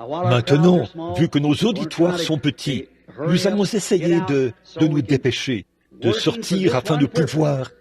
Maintenant, vu que nos auditoires sont petits, nous allons essayer de nous dépêcher, de sortir afin de pouvoir.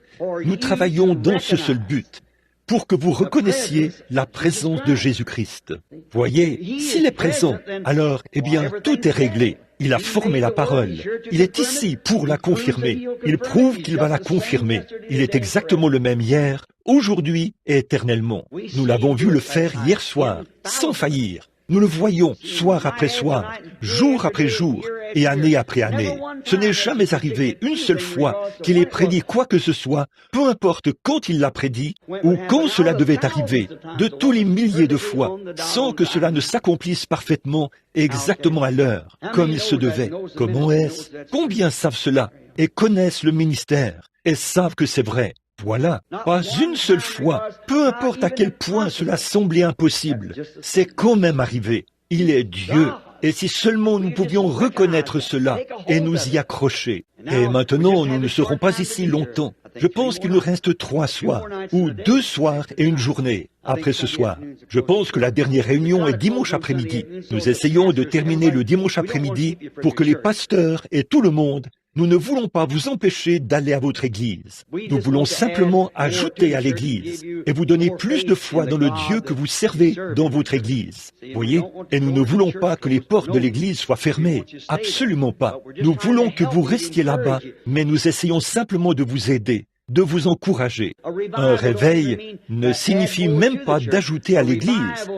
Nous travaillons dans ce seul but, pour que vous reconnaissiez la présence de Jésus-Christ. Voyez, s'il est présent, alors, eh bien, tout est réglé. Il a formé la parole. Il est ici pour la confirmer. Il prouve qu'il va la confirmer. Il est exactement le même hier, aujourd'hui et éternellement. Nous l'avons vu le faire hier soir, sans faillir. Nous le voyons soir après soir, jour après jour et année après année. Ce n'est jamais arrivé une seule fois qu'il ait prédit quoi que ce soit, peu importe quand il l'a prédit ou quand cela devait arriver, de tous les milliers de fois, sans que cela ne s'accomplisse parfaitement et exactement à l'heure, comme il se devait. Comment est-ce? Combien savent cela et connaissent le ministère et savent que c'est vrai? Voilà, pas une seule fois, peu importe à quel point cela semblait impossible, c'est quand même arrivé. Il est Dieu, et si seulement nous pouvions reconnaître cela et nous y accrocher. Et maintenant, nous ne serons pas ici longtemps. Je pense qu'il nous reste 3 soirs, ou 2 soirs et une journée après ce soir. Je pense que la dernière réunion est dimanche après-midi. Nous essayons de terminer le dimanche après-midi pour que les pasteurs et tout le monde. Nous ne voulons pas vous empêcher d'aller à votre église. Nous voulons simplement ajouter à l'église et vous donner plus de foi dans le Dieu que vous servez dans votre église. Voyez? Et nous ne voulons pas que les portes de l'église soient fermées. Absolument pas. Nous voulons que vous restiez là-bas, mais nous essayons simplement de vous aider, de vous encourager. Un réveil ne signifie même pas d'ajouter à l'église.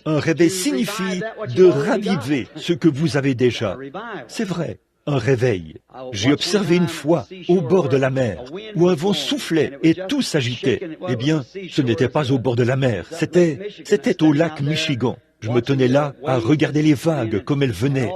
Un réveil signifie de raviver ce que vous avez déjà. C'est vrai. Un réveil. J'ai observé une fois, au bord de la mer, où un vent soufflait et tout s'agitait. Eh bien, ce n'était pas au bord de la mer, c'était au lac Michigan. Je me tenais là à regarder les vagues comme elles venaient.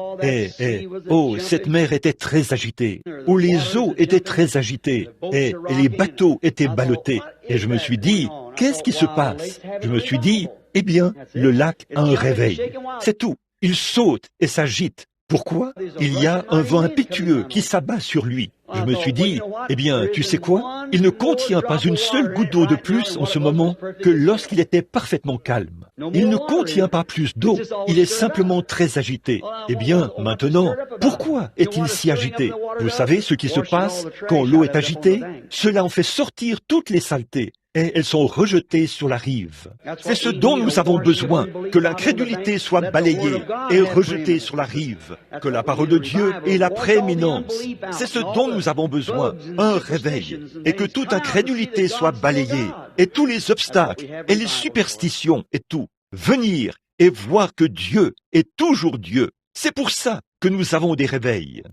Oh, cette mer était très agitée. Oh, les eaux étaient très agitées. Et les bateaux étaient ballottés. Et je me suis dit, qu'est-ce qui se passe? Je me suis dit, eh bien, le lac a un réveil. C'est tout. Il saute et s'agite. Pourquoi? Il y a un vent impétueux qui s'abat sur lui. Je me suis dit, eh bien, tu sais quoi? Il ne contient pas une seule goutte d'eau de plus en ce moment que lorsqu'il était parfaitement calme. Il ne contient pas plus d'eau, il est simplement très agité. Eh bien, maintenant, pourquoi est-il si agité? Vous savez ce qui se passe quand l'eau est agitée? Cela en fait sortir toutes les saletés. Et elles sont rejetées sur la rive. C'est ce dont nous avons besoin, que l'incrédulité soit balayée et rejetée sur la rive, que la parole de Dieu ait la prééminence. C'est ce dont nous avons besoin, un réveil, et que toute incrédulité soit balayée, et tous les obstacles et les superstitions et tout, venir et voir que Dieu est toujours Dieu. C'est pour ça que nous avons des réveils.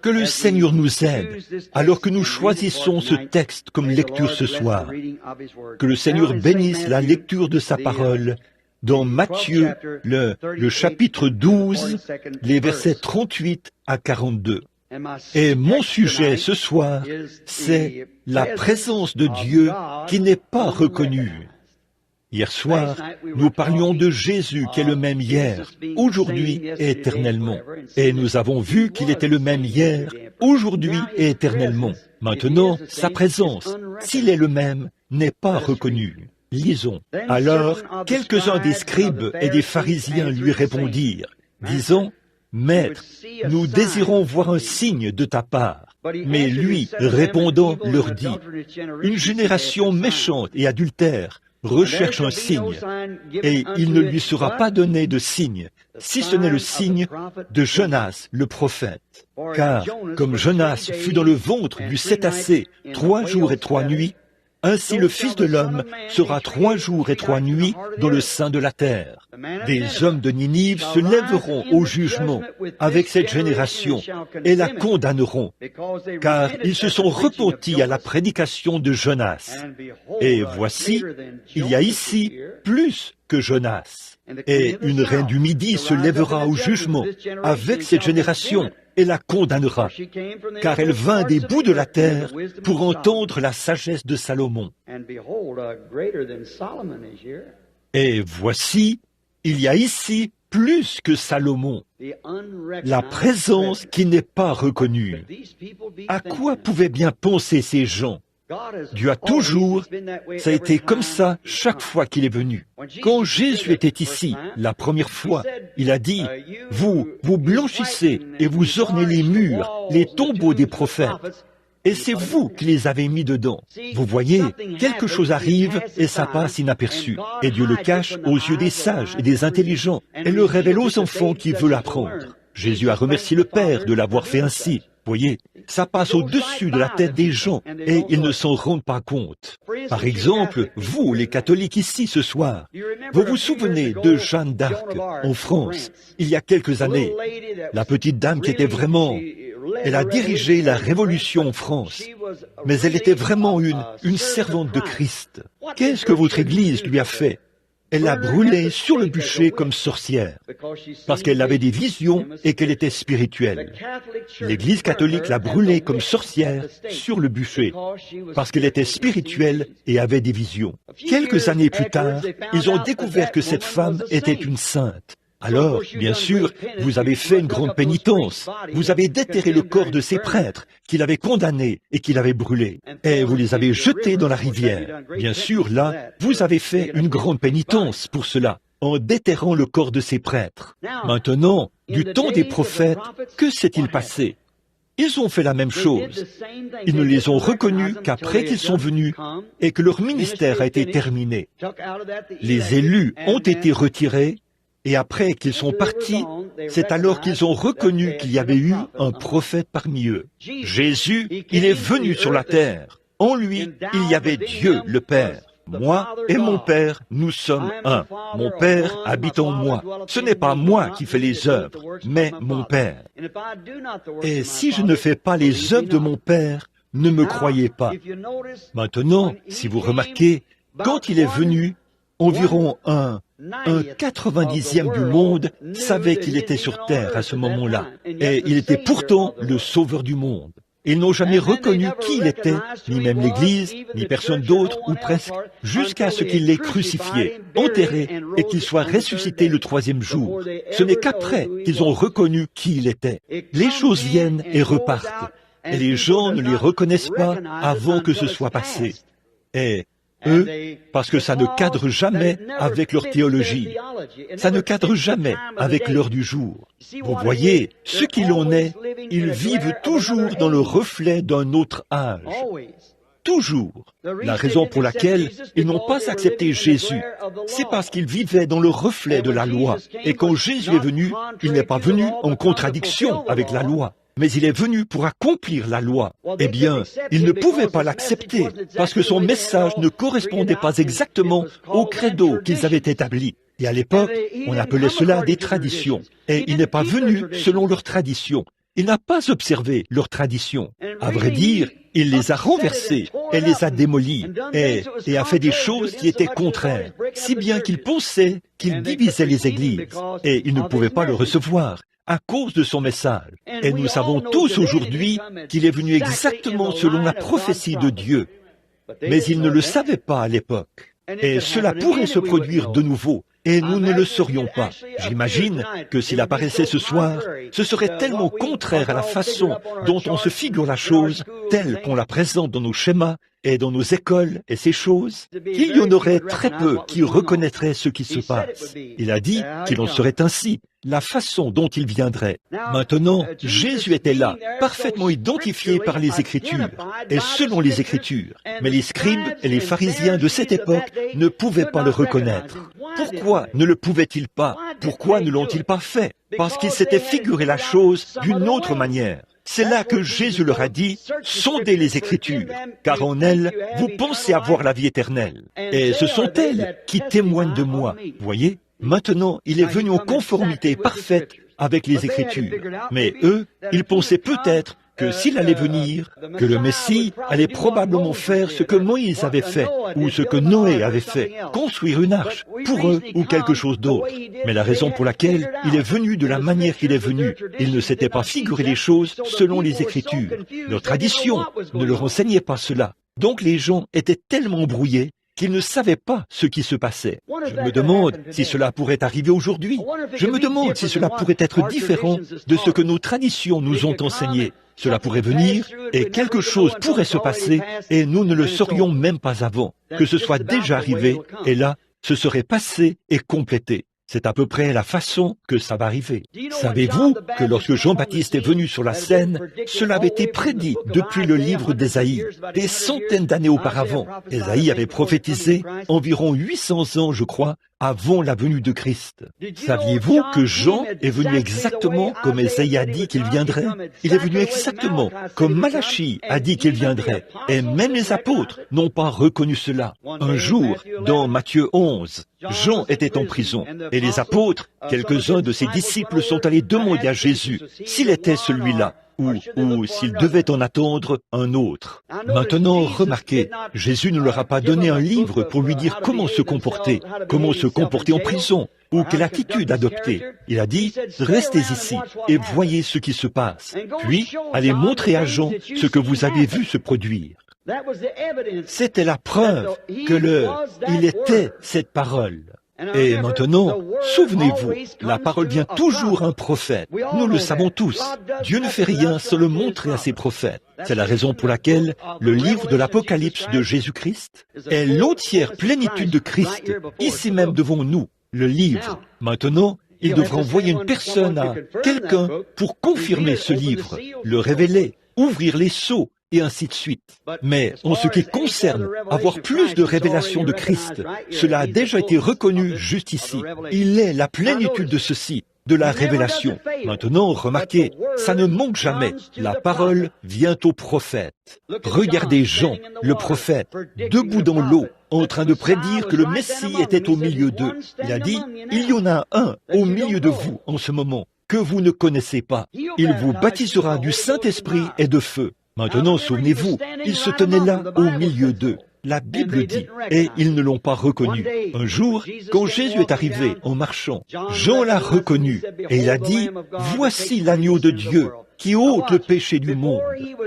Que le Seigneur nous aide alors que nous choisissons ce texte comme lecture ce soir. Que le Seigneur bénisse la lecture de sa parole dans Matthieu, le chapitre 12, les versets 38 à 42. Et mon sujet ce soir, c'est la présence de Dieu qui n'est pas reconnue. Hier soir, nous parlions de Jésus qui est le même hier, aujourd'hui et éternellement. Et nous avons vu qu'il était le même hier, aujourd'hui et éternellement. Maintenant, sa présence, s'il est le même, n'est pas reconnue. Lisons. Alors, quelques-uns des scribes et des pharisiens lui répondirent, disant, « Maître, nous désirons voir un signe de ta part. » Mais lui, répondant, leur dit, « Une génération méchante et adultère recherche un signe, et il ne lui sera pas donné de signe, si ce n'est le signe de Jonas, le prophète. Car, comme Jonas fut dans le ventre du cétacé 3 jours et 3 nuits, ainsi le Fils de l'homme sera 3 jours et 3 nuits dans le sein de la terre. Des hommes de Ninive se lèveront au jugement avec cette génération et la condamneront, car ils se sont repentis à la prédication de Jonas. Et voici, il y a ici plus que Jonas. Et une reine du Midi se lèvera au jugement avec cette génération et la condamnera, car elle vint des bouts de la terre pour entendre la sagesse de Salomon. Et voici, il y a ici plus que Salomon, la présence qui n'est pas reconnue. À quoi pouvaient bien penser ces gens? Dieu a toujours, ça a été comme ça chaque fois qu'il est venu. Quand Jésus était ici, la première fois, il a dit, « Vous blanchissez et vous ornez les murs, les tombeaux des prophètes. Et c'est vous qui les avez mis dedans. » Vous voyez, quelque chose arrive et ça passe inaperçu. Et Dieu le cache aux yeux des sages et des intelligents et le révèle aux enfants qui veulent apprendre. Jésus a remercié le Père de l'avoir fait ainsi. Voyez, ça passe au-dessus de la tête des gens et ils ne s'en rendent pas compte. Par exemple, vous, les catholiques ici ce soir, vous vous souvenez de Jeanne d'Arc en France, il y a quelques années, la petite dame qui était vraiment... Elle a dirigé la révolution en France, mais elle était vraiment une servante de Christ. Qu'est-ce que votre Église lui a fait? Elle l'a brûlée sur le bûcher comme sorcière, parce qu'elle avait des visions et qu'elle était spirituelle. L'Église catholique l'a brûlée comme sorcière sur le bûcher, parce qu'elle était spirituelle et avait des visions. Quelques années plus tard, ils ont découvert que cette femme était une sainte. Alors, bien sûr, vous avez fait une grande pénitence. Vous avez déterré le corps de ces prêtres qu'il avait condamnés et qu'il avait brûlés. Et vous les avez jetés dans la rivière. Bien sûr, là, vous avez fait une grande pénitence pour cela, en déterrant le corps de ces prêtres. Maintenant, du temps des prophètes, que s'est-il passé? Ils ont fait la même chose. Ils ne les ont reconnus qu'après qu'ils sont venus et que leur ministère a été terminé. Les élus ont été retirés. Et après qu'ils sont partis, c'est alors qu'ils ont reconnu qu'il y avait eu un prophète parmi eux. Jésus, il est venu sur la terre. En lui, il y avait Dieu, le Père. Moi et mon Père, nous sommes un. Mon Père habite en moi. Ce n'est pas moi qui fais les œuvres, mais mon Père. Et si je ne fais pas les œuvres de mon Père, ne me croyez pas. Maintenant, si vous remarquez, quand il est venu, environ un 90e du monde savait qu'il était sur terre à ce moment-là. Et il était pourtant le sauveur du monde. Ils n'ont jamais reconnu qui il était, ni même l'Église, ni personne d'autre, ou presque, jusqu'à ce qu'il l'ait crucifié, enterré, et qu'il soit ressuscité le 3e jour. Ce n'est qu'après qu'ils ont reconnu qui il était. Les choses viennent et repartent, et les gens ne les reconnaissent pas avant que ce soit passé. Et eux, parce que ça ne cadre jamais avec leur théologie. Ça ne cadre jamais avec l'heure du jour. Vous voyez, ce qu'il en est, ils vivent toujours dans le reflet d'un autre âge. Toujours. La raison pour laquelle ils n'ont pas accepté Jésus, c'est parce qu'ils vivaient dans le reflet de la loi. Et quand Jésus est venu, il n'est pas venu en contradiction avec la loi, mais il est venu pour accomplir la loi. Eh bien, ils ne pouvaient pas l'accepter, parce que son message ne correspondait pas exactement au credo qu'ils avaient établi. Et à l'époque, on appelait cela des traditions. Et il n'est pas venu selon leurs traditions. Il n'a pas observé leurs traditions. À vrai dire, il les a renversées et les a démolies et a fait des choses qui étaient contraires, si bien qu'il pensait qu'il divisait les églises. Et ils ne pouvaient pas le recevoir à cause de son message. Et nous savons tous aujourd'hui qu'il est venu exactement selon la prophétie de Dieu. Mais ils ne le savaient pas à l'époque. Et cela pourrait se produire de nouveau. Et nous ne le saurions pas. J'imagine que s'il apparaissait ce soir, ce serait tellement contraire à la façon dont on se figure la chose, telle qu'on la présente dans nos schémas et dans nos écoles et ces choses, qu'il y en aurait très peu qui reconnaîtraient ce qui se passe. Il a dit qu'il en serait ainsi, la façon dont il viendrait. Maintenant, Jésus était là, parfaitement identifié par les Écritures et selon les Écritures. Mais les scribes et les pharisiens de cette époque ne pouvaient pas le reconnaître. Pourquoi ne le pouvaient-ils pas? Pourquoi ne l'ont-ils pas fait? Parce qu'ils s'étaient figuré la chose d'une autre manière. C'est là que Jésus leur a dit, sondez les Écritures, car en elles, vous pensez avoir la vie éternelle. Et ce sont elles qui témoignent de moi. Voyez? Maintenant, il est venu en conformité parfaite avec les Écritures. Mais eux, ils pensaient peut-être que s'il allait venir, que le Messie allait probablement faire ce que Moïse avait fait, ou ce que Noé avait fait, construire une arche, pour eux, ou quelque chose d'autre. Mais la raison pour laquelle il est venu de la manière qu'il est venu, il ne s'était pas figuré les choses selon les Écritures. Leur tradition ne leur enseignait pas cela. Donc les gens étaient tellement brouillés qu'ils ne savaient pas ce qui se passait. Je me demande si cela pourrait arriver aujourd'hui. Je me demande si cela pourrait être différent de ce que nos traditions nous ont enseigné. Cela pourrait venir et quelque chose pourrait se passer et nous ne le saurions même pas avant, que ce soit déjà arrivé et là, ce serait passé et complété. C'est à peu près la façon que ça va arriver. Savez-vous que lorsque Jean-Baptiste est venu sur la scène, cela avait été prédit depuis le livre d'Ésaïe, des centaines d'années auparavant. Ésaïe avait prophétisé environ 800 ans, je crois, avant la venue de Christ. Saviez-vous que Jean est venu exactement comme Ésaïe a dit qu'il viendrait? Il est venu exactement comme Malachie a dit qu'il viendrait. Et même les apôtres n'ont pas reconnu cela. Un jour, dans Matthieu 11, Jean était en prison et les apôtres, quelques-uns de ses disciples sont allés demander à Jésus s'il était celui-là ou s'il devait en attendre un autre. Maintenant, remarquez, Jésus ne leur a pas donné un livre pour lui dire comment se comporter en prison, ou quelle attitude adopter. Il a dit, restez ici et voyez ce qui se passe. Puis, allez montrer à Jean ce que vous avez vu se produire. C'était la preuve que il était cette parole. Et maintenant, souvenez-vous, la parole vient toujours à un prophète. Nous le savons tous. Dieu ne fait rien sans le montrer à ses prophètes. C'est la raison pour laquelle le livre de l'Apocalypse de Jésus-Christ est l'entière plénitude de Christ, ici même devant nous, le livre. Maintenant, il devra envoyer une personne à quelqu'un pour confirmer ce livre, le révéler, ouvrir les sceaux, et ainsi de suite. Mais en ce qui concerne avoir plus de révélations de Christ, cela a déjà été reconnu juste ici. Il est la plénitude de ceci, de la révélation. Maintenant, remarquez, ça ne manque jamais. La parole vient au prophète. Regardez Jean, le prophète, debout dans l'eau, en train de prédire que le Messie était au milieu d'eux. Il a dit, il y en a un au milieu de vous en ce moment, que vous ne connaissez pas. Il vous baptisera du Saint-Esprit et de feu. Maintenant, souvenez-vous, il se tenait là au milieu d'eux. La Bible dit, et ils ne l'ont pas reconnu. Un jour, quand Jésus est arrivé en marchant, Jean l'a reconnu et il a dit, voici l'agneau de Dieu qui ôte le péché du monde.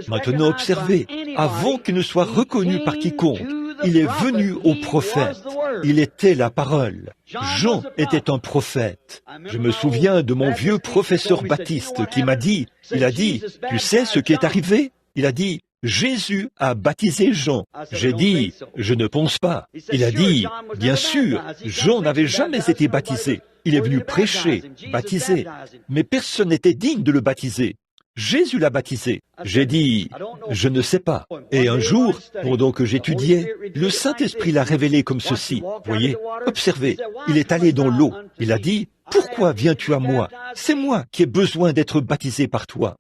Maintenant, observez, avant qu'il ne soit reconnu par quiconque, il est venu au prophète. Il était la parole. Jean était un prophète. Je me souviens de mon vieux professeur baptiste qui m'a dit, il a dit, tu sais ce qui est arrivé? Il a dit, Jésus a baptisé Jean. J'ai dit, je ne pense pas. Il a dit, bien sûr, Jean n'avait jamais été baptisé. Il est venu prêcher, baptiser, mais personne n'était digne de le baptiser. Jésus l'a baptisé. J'ai dit, je ne sais pas. Et un jour, pendant que j'étudiais, le Saint-Esprit l'a révélé comme ceci. Voyez, observez, il est allé dans l'eau. Il a dit, pourquoi viens-tu à moi? C'est moi qui ai besoin d'être baptisé par toi.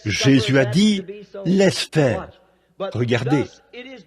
Jésus a dit, laisse faire. Regardez,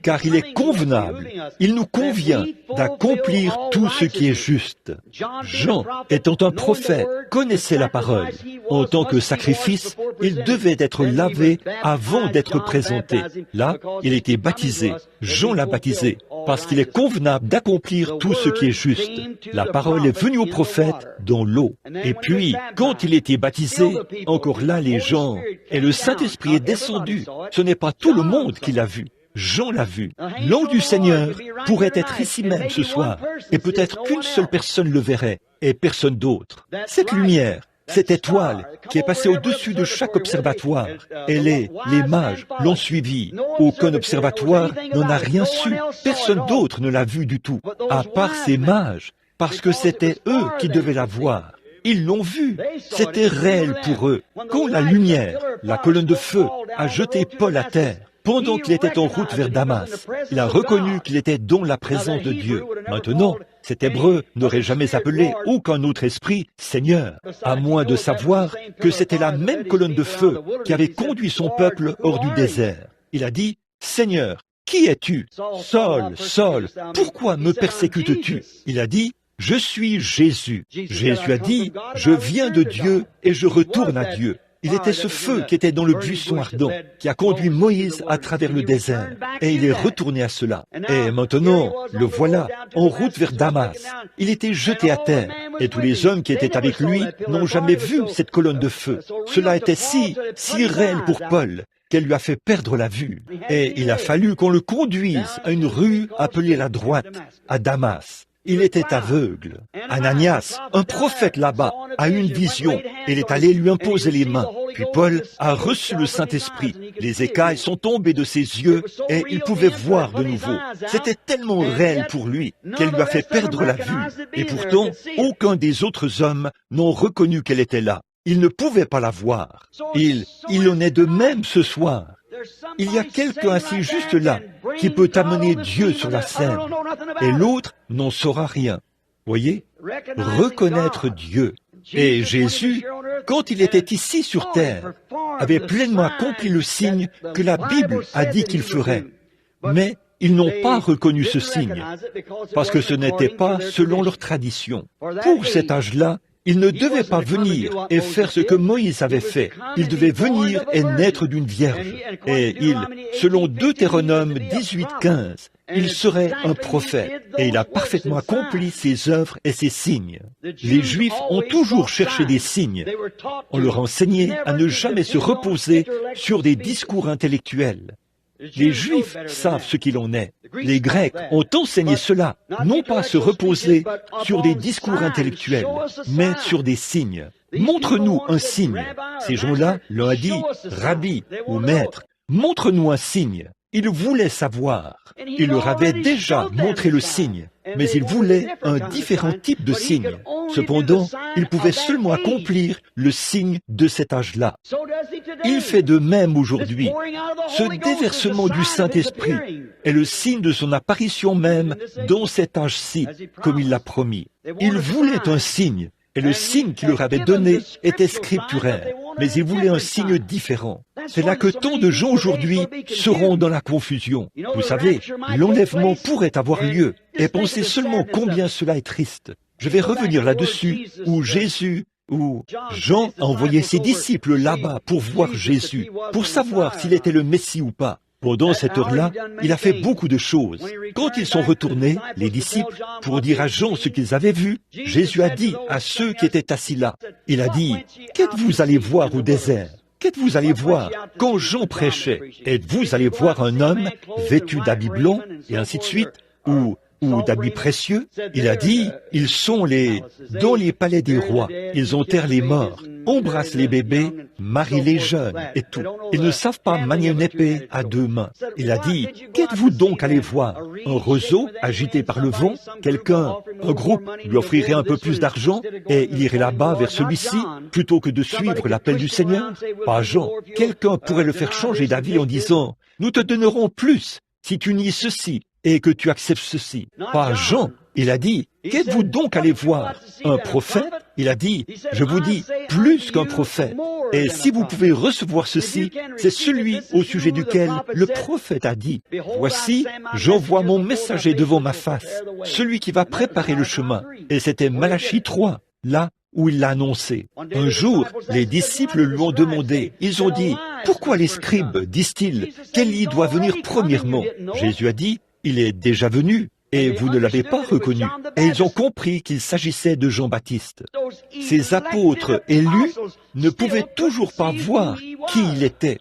car il est convenable, il nous convient d'accomplir tout ce qui est juste. Jean, étant un prophète, connaissait la parole. En tant que sacrifice, il devait être lavé avant d'être présenté. Là, il était baptisé. Jean l'a baptisé, parce qu'il est convenable d'accomplir tout ce qui est juste. La parole est venue au prophète dans l'eau. Et puis, quand il était baptisé, encore là les gens, et le Saint-Esprit est descendu. Ce n'est pas tout le monde qui l'a vu. Jean l'a vu. L'ange du Seigneur pourrait être ici même ce soir, et peut-être qu'une seule personne le verrait, et personne d'autre. Cette lumière, cette étoile qui est passée au-dessus de chaque observatoire, et les mages l'ont suivi. Aucun observatoire n'en a rien su. Personne d'autre ne l'a vu du tout, à part ces mages, parce que c'était eux qui devaient la voir. Ils l'ont vu. C'était réel pour eux. Quand la lumière, la colonne de feu, a jeté Paul à terre, pendant qu'il était en route vers Damas, il a reconnu qu'il était dans la présence de Dieu. Maintenant, cet Hébreu n'aurait jamais appelé aucun autre esprit Seigneur, à moins de savoir que c'était la même colonne de feu qui avait conduit son peuple hors du désert. Il a dit, Seigneur, qui es-tu? Saul, Saul, pourquoi me persécutes-tu? Il a dit, je suis Jésus. Jésus a dit, je viens de Dieu et je retourne à Dieu. Il était ce feu qui était dans le buisson ardent, qui a conduit Moïse à travers le désert, et il est retourné à cela. Et maintenant, le voilà, en route vers Damas. Il était jeté à terre, et tous les hommes qui étaient avec lui n'ont jamais vu cette colonne de feu. Cela était si réel pour Paul, qu'elle lui a fait perdre la vue. Et il a fallu qu'on le conduise à une rue appelée la droite, à Damas. il était aveugle. Ananias, un prophète là-bas, a eu une vision. Il est allé lui imposer les mains. Puis Paul a reçu le Saint-Esprit. Les écailles sont tombées de ses yeux et il pouvait voir de nouveau. C'était tellement réel pour lui qu'elle lui a fait perdre la vue. Et pourtant, aucun des autres hommes n'ont reconnu qu'elle était là. Ils ne pouvaient pas la voir. Il en est de même ce soir. Il y a quelqu'un assis juste là qui peut amener Dieu sur la scène et l'autre n'en saura rien. Voyez, reconnaître Dieu. Et Jésus, quand il était ici sur terre, avait pleinement accompli le signe que la Bible a dit qu'il ferait. Mais ils n'ont pas reconnu ce signe parce que ce n'était pas selon leur tradition. Pour cet âge-là, il ne devait pas venir et faire ce que Moïse avait fait. Il devait venir et naître d'une vierge. Et selon Deutéronome 18:15, il serait un prophète. Et il a parfaitement accompli ses œuvres et ses signes. Les Juifs ont toujours cherché des signes. On leur enseignait à ne jamais se reposer sur des discours intellectuels. Les Juifs savent ce qu'il en est. Les Grecs ont enseigné cela, non pas se reposer sur des discours intellectuels, mais sur des signes. Montre-nous un signe. Ces gens-là, l'un a dit, Rabbi ou Maître, montre-nous un signe. Ils voulaient savoir. Il leur avait déjà montré le signe, mais ils voulaient un différent type de signe. Cependant, ils pouvaient seulement accomplir le signe de cet âge-là. Il fait de même aujourd'hui. Ce déversement du Saint-Esprit est le signe de son apparition même dans cet âge-ci, comme il l'a promis. Ils voulaient un signe, et le signe qu'il leur avait donné était scripturaire, mais ils voulaient un signe différent. C'est là que tant de gens aujourd'hui seront dans la confusion. Vous savez, l'enlèvement pourrait avoir lieu, et pensez seulement combien cela est triste. Je vais revenir là-dessus, où Jean a envoyé ses disciples là-bas pour voir Jésus, pour savoir s'il était le Messie ou pas. Pendant cette heure-là, il a fait beaucoup de choses. Quand ils sont retournés, les disciples, pour dire à Jean ce qu'ils avaient vu, Jésus a dit à ceux qui étaient assis là, il a dit, « Qu'êtes-vous allés voir au désert ? Qu'êtes-vous allés voir quand Jean prêchait? Êtes-vous allés voir un homme vêtu d'habits blancs, et ainsi de suite, ou d'habits précieux? » Il a dit, ils sont dans les palais des rois, ils enterrent les morts, embrassent les bébés, marient les jeunes et tout. Ils ne savent pas manier une épée à deux mains. Il a dit, qu'êtes-vous donc allés voir? Un roseau agité par le vent? Un groupe lui offrirait un peu plus d'argent et il irait là-bas vers celui-ci plutôt que de suivre l'appel du Seigneur? Pas Jean. Quelqu'un pourrait le faire changer d'avis en disant, nous te donnerons plus si tu nies ceci et que tu acceptes ceci. Pas Jean. Il a dit, qu'êtes-vous donc allés voir? Un prophète? Il a dit, je vous dis, plus qu'un prophète. Et si vous pouvez recevoir ceci, c'est celui au sujet duquel le prophète a dit, voici, j'envoie mon messager devant ma face, celui qui va préparer le chemin. Et c'était Malachie 3, là où il l'a annoncé. Un jour, les disciples lui ont demandé, ils ont dit, pourquoi les scribes, disent-ils, qu'Élie doit venir premièrement? Jésus a dit, il est déjà venu, et vous ne l'avez pas reconnu. Et ils ont compris qu'il s'agissait de Jean-Baptiste. Ces apôtres élus ne pouvaient toujours pas voir qui il était.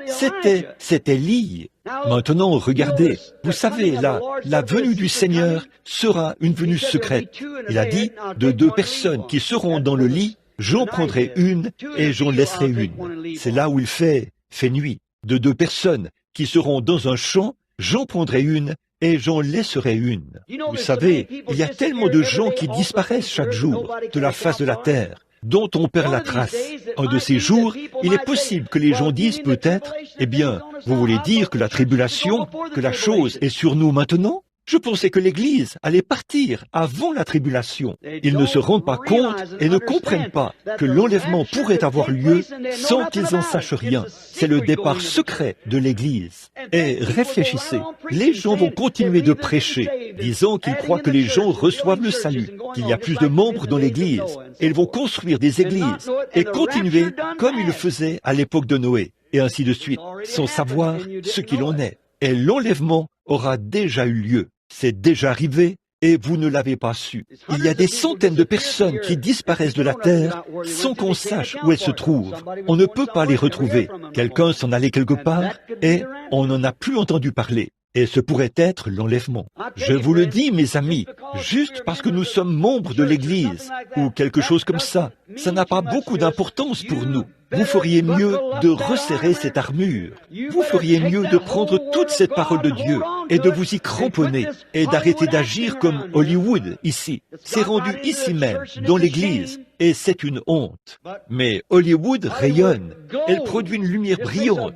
C'était Élie. Maintenant, regardez, vous savez, la venue du Seigneur sera une venue secrète. Il a dit, de deux personnes qui seront dans le lit, j'en prendrai une et j'en laisserai une. C'est là où il fait nuit. De deux personnes qui seront dans un champ, j'en prendrai une et j'en laisserai une. Vous savez, il y a tellement de gens qui disparaissent chaque jour de la face de la terre, dont on perd la trace. Un de ces jours, il est possible que les gens disent peut-être, eh bien, vous voulez dire que la tribulation, que la chose est sur nous maintenant? Je pensais que l'Église allait partir avant la tribulation. Ils ne se rendent pas compte et ne comprennent pas que l'enlèvement pourrait avoir lieu sans qu'ils en sachent rien. C'est le départ secret de l'Église. Et réfléchissez, les gens vont continuer de prêcher, disant qu'ils croient que les gens reçoivent le salut, qu'il y a plus de membres dans l'Église. Et ils vont construire des églises et continuer comme ils le faisaient à l'époque de Noé, et ainsi de suite, sans savoir ce qu'il en est. Et l'enlèvement aura déjà eu lieu. C'est déjà arrivé et vous ne l'avez pas su. Il y a des centaines de personnes qui disparaissent de la terre sans qu'on sache où elles se trouvent. On ne peut pas les retrouver. Quelqu'un s'en allait quelque part et on n'en a plus entendu parler. et ce pourrait être l'enlèvement. Je vous le dis, mes amis, juste parce que nous sommes membres de l'Église, ou quelque chose comme ça n'a pas beaucoup d'importance pour nous. Vous feriez mieux de resserrer cette armure. Vous feriez mieux de prendre toute cette parole de Dieu et de vous y cramponner et d'arrêter d'agir comme Hollywood ici. C'est rendu ici même, dans l'Église, et c'est une honte. Mais Hollywood rayonne. Elle produit une lumière brillante.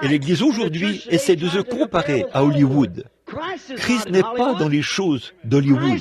Et l'Église aujourd'hui essaie de se comparer à Hollywood. Christ n'est pas dans les choses d'Hollywood.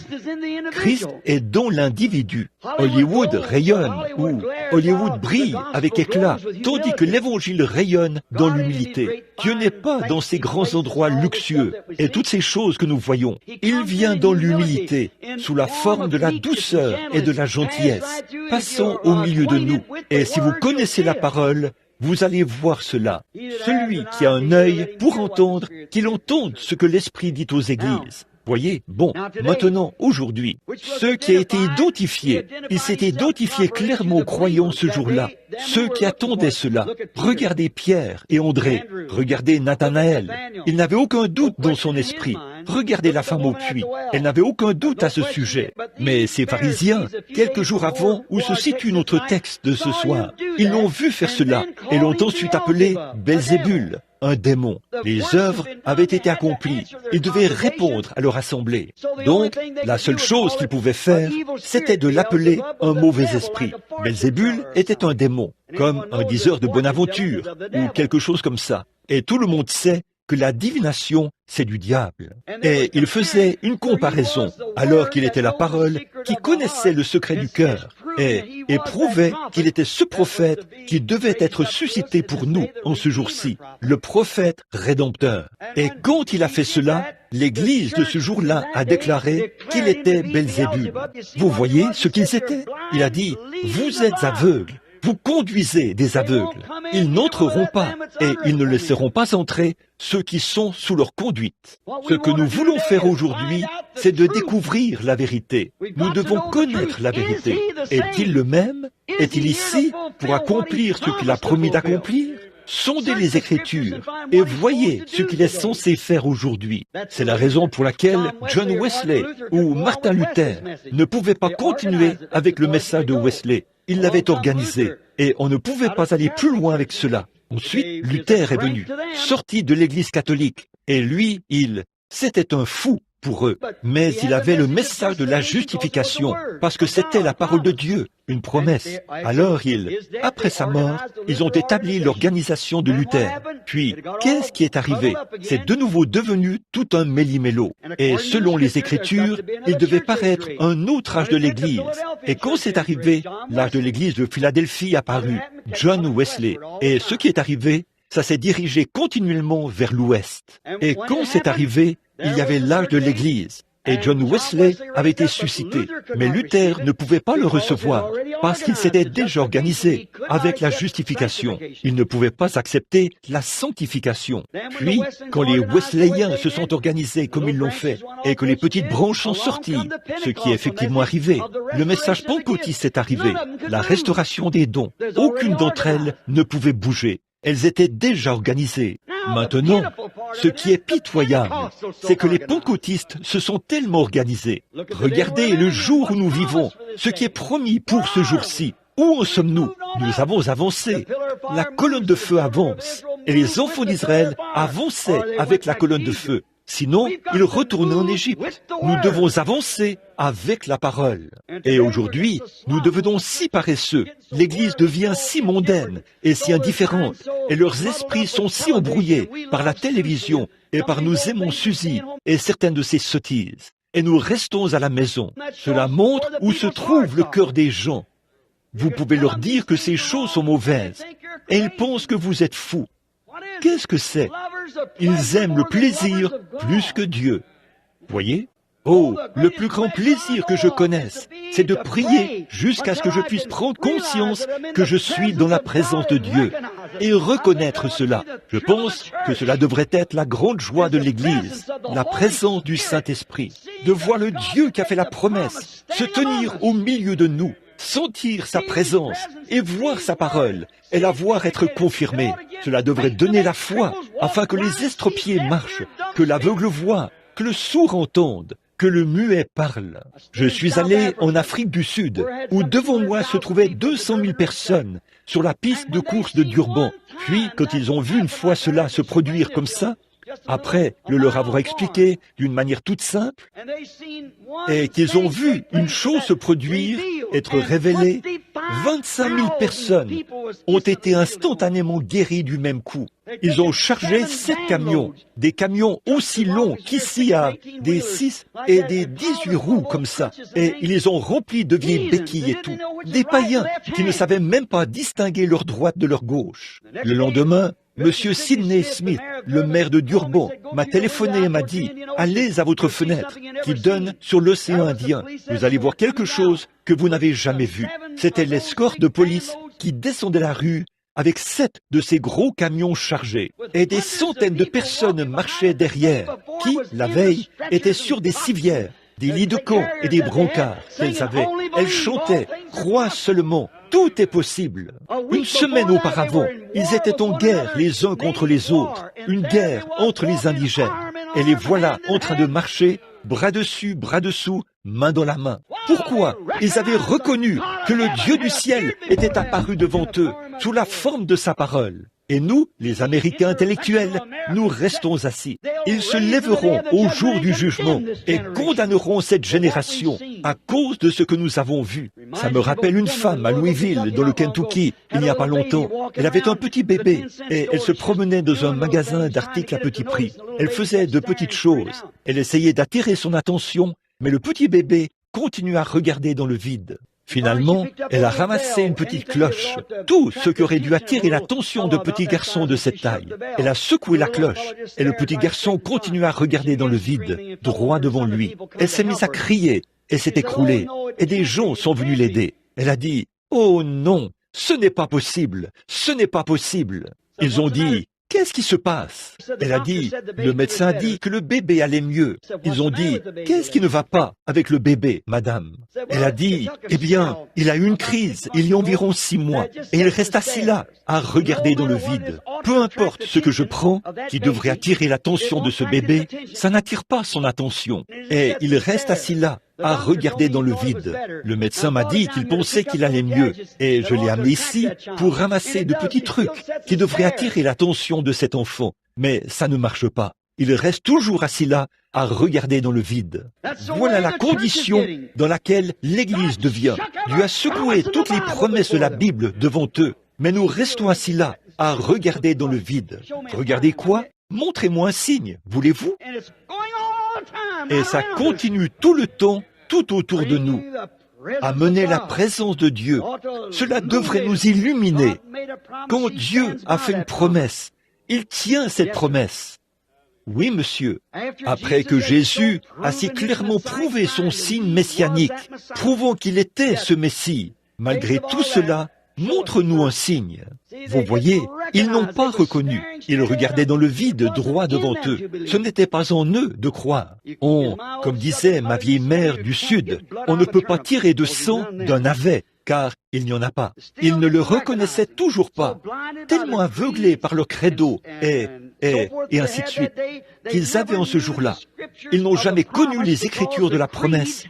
Christ est dans l'individu. Hollywood rayonne, ou Hollywood brille avec éclat, tandis que l'Évangile rayonne dans l'humilité. Dieu n'est pas dans ces grands endroits luxueux et toutes ces choses que nous voyons. Il vient dans l'humilité, sous la forme de la douceur et de la gentillesse, passant au milieu de nous. Et si vous connaissez la parole, vous allez voir cela. Celui qui a un œil pour entendre, qu'il entende ce que l'Esprit dit aux églises. Voyez, bon, maintenant, aujourd'hui, ceux qui a été identifiés, il s'est identifié clairement aux croyants ce jour-là, ceux qui attendaient cela. Regardez Pierre et André, regardez Nathanaël, il n'avait aucun doute dans son esprit. Regardez la femme au puits, elle n'avait aucun doute à ce sujet. Mais ces pharisiens, quelques jours avant, où se situe notre texte de ce soir, ils l'ont vu faire cela et l'ont ensuite appelé Belzébul, un démon. Les œuvres avaient été accomplies. Ils devaient répondre à leur assemblée. Donc, la seule chose qu'ils pouvaient faire, c'était de l'appeler un mauvais esprit. Belzébul était un démon, comme un diseur de bonne aventure, ou quelque chose comme ça. Et tout le monde sait que la divination, c'est du diable. Et il faisait une comparaison, alors qu'il était la parole qui connaissait le secret du cœur, et prouvait qu'il était ce prophète qui devait être suscité pour nous en ce jour-ci, le prophète rédempteur. Et quand il a fait cela, l'Église de ce jour-là a déclaré qu'il était Belzébul. Vous voyez ce qu'ils étaient? Il a dit, vous êtes aveugles. Vous conduisez des aveugles. Ils n'entreront pas et ils ne laisseront pas entrer ceux qui sont sous leur conduite. Ce que nous voulons faire aujourd'hui, c'est de découvrir la vérité. Nous devons connaître la vérité. Est-il le même? Est-il ici pour accomplir ce qu'il a promis d'accomplir? Sondez les Écritures et voyez ce qu'il est censé faire aujourd'hui. C'est la raison pour laquelle John Wesley ou Martin Luther ne pouvaient pas continuer avec le message de Wesley. Il l'avait organisé et on ne pouvait pas aller plus loin avec cela. Ensuite, Luther est venu, sorti de l'Église catholique, et lui, c'était un fou pour eux. Mais il avait le message de la justification, parce que c'était la parole de Dieu, une promesse. Alors après sa mort, ils ont établi l'organisation de Luther. Puis, qu'est-ce qui est arrivé? C'est de nouveau devenu tout un méli-mélo. Et selon les Écritures, il devait paraître un autre âge de l'Église. Et quand c'est arrivé, l'âge de l'Église de Philadelphie apparut, John Wesley. Et ce qui est arrivé, ça s'est dirigé continuellement vers l'ouest. Et quand c'est arrivé, il y avait l'âge de l'Église. Et John Wesley avait été suscité. Mais Luther ne pouvait pas le recevoir parce qu'il s'était déjà organisé avec la justification. Il ne pouvait pas accepter la sanctification. Puis, quand les Wesleyens se sont organisés comme ils l'ont fait et que les petites branches sont sorties, ce qui est effectivement arrivé, le message pentecôtiste est arrivé, la restauration des dons. Aucune d'entre elles ne pouvait bouger. Elles étaient déjà organisées. Maintenant, ce qui est pitoyable, c'est que les pentecôtistes se sont tellement organisés. Regardez le jour où nous vivons, ce qui est promis pour ce jour-ci. Où en sommes-nous? Nous avons avancé. La colonne de feu avance. Et les enfants d'Israël avançaient avec la colonne de feu. Sinon, ils retournaient en Égypte. Nous devons avancer avec la parole. Et aujourd'hui, nous devenons si paresseux. L'Église devient si mondaine et si indifférente. Et leurs esprits sont si embrouillés par la télévision et par nos aimants Suzy et certaines de ces sottises. Et nous restons à la maison. Cela montre où se trouve le cœur des gens. Vous pouvez leur dire que ces choses sont mauvaises. Et ils pensent que vous êtes fous. Qu'est-ce que c'est? Ils aiment le plaisir plus que Dieu. Voyez? Oh, le plus grand plaisir que je connaisse, c'est de prier jusqu'à ce que je puisse prendre conscience que je suis dans la présence de Dieu et reconnaître cela. Je pense que cela devrait être la grande joie de l'Église, la présence du Saint-Esprit, de voir le Dieu qui a fait la promesse se tenir au milieu de nous, sentir sa présence et voir sa parole et la voir être confirmée. Cela devrait donner la foi, afin que les estropiés marchent, que l'aveugle voie, que le sourd entende, que le muet parle. Je suis allé en Afrique du Sud, où devant moi se trouvaient 200 000 personnes sur la piste de course de Durban. Puis, quand ils ont vu une fois cela se produire comme ça, après le leur avoir expliqué d'une manière toute simple, et qu'ils ont vu une chose se produire, être révélée, 25 000 personnes ont été instantanément guéries du même coup. Ils ont chargé 7 camions, des camions aussi longs qu'ici à des 6 et des 18 roues comme ça, et ils les ont remplis de vieilles béquilles et tout. Des païens qui ne savaient même pas distinguer leur droite de leur gauche. Le lendemain, Monsieur Sidney Smith, le maire de Durban, m'a téléphoné et m'a dit « Allez à votre fenêtre qui donne sur l'océan Indien. Vous allez voir quelque chose que vous n'avez jamais vu. » C'était l'escorte de police qui descendait la rue avec 7 de ces gros camions chargés. Et des centaines de personnes marchaient derrière, qui, la veille, étaient sur des civières, des lits de camp et des brancards qu'elles avaient. Elles chantaient « Crois seulement ». Tout est possible. Une semaine auparavant, ils étaient en guerre les uns contre les autres, une guerre entre les indigènes. Et les voilà en train de marcher, bras dessus, bras dessous, main dans la main. Pourquoi? Ils avaient reconnu que le Dieu du ciel était apparu devant eux, sous la forme de sa parole. Et nous, les Américains intellectuels, nous restons assis. Ils se lèveront au jour du jugement et condamneront cette génération à cause de ce que nous avons vu. Ça me rappelle une femme à Louisville, dans le Kentucky, il n'y a pas longtemps. Elle avait un petit bébé et elle se promenait dans un magasin d'articles à petit prix. Elle faisait de petites choses. Elle essayait d'attirer son attention, mais le petit bébé continuait à regarder dans le vide. Finalement, elle a ramassé une petite cloche, tout ce qui aurait dû attirer l'attention de petits garçons de cette taille. Elle a secoué la cloche, et le petit garçon continua à regarder dans le vide, droit devant lui. Elle s'est mise à crier, et s'est écroulée, et des gens sont venus l'aider. Elle a dit, « Oh non, ce n'est pas possible, ce n'est pas possible !» Ils ont dit, « Qu'est-ce qui se passe ?» Elle a dit, « Le médecin a dit que le bébé allait mieux. » Ils ont dit, « Qu'est-ce qui ne va pas avec le bébé, madame ?» Elle a dit, « Eh bien, il a eu une crise il y a environ 6 mois, et il reste assis là, à regarder dans le vide. Peu importe ce que je prends, qui devrait attirer l'attention de ce bébé, ça n'attire pas son attention. Et il reste assis là, à regarder dans le vide. Le médecin m'a dit qu'il pensait qu'il allait mieux, et je l'ai amené ici pour ramasser de petits trucs qui devraient attirer l'attention de cet enfant. Mais ça ne marche pas. Il reste toujours assis là, à regarder dans le vide. Voilà la condition dans laquelle l'Église devient. Dieu a secoué toutes les promesses de la Bible devant eux, mais nous restons assis là, à regarder dans le vide. Regardez quoi? Montrez-moi un signe, voulez-vous? Et ça continue tout le temps, tout autour de nous. Amener la présence de Dieu, cela devrait nous illuminer. Quand Dieu a fait une promesse, il tient cette promesse. Oui, monsieur. Après que Jésus a si clairement prouvé son signe messianique, prouvant qu'il était ce Messie, malgré tout cela, montre-nous un signe. Vous voyez, ils n'ont pas reconnu. Ils regardaient dans le vide droit devant eux. Ce n'était pas en eux de croire. Comme disait ma vieille mère du Sud, on ne peut pas tirer de sang d'un navet, car il n'y en a pas. Ils ne le reconnaissaient toujours pas, tellement aveuglés par leur credo, et ainsi de suite, qu'ils avaient en ce jour-là. Ils n'ont jamais connu les Écritures de la promesse,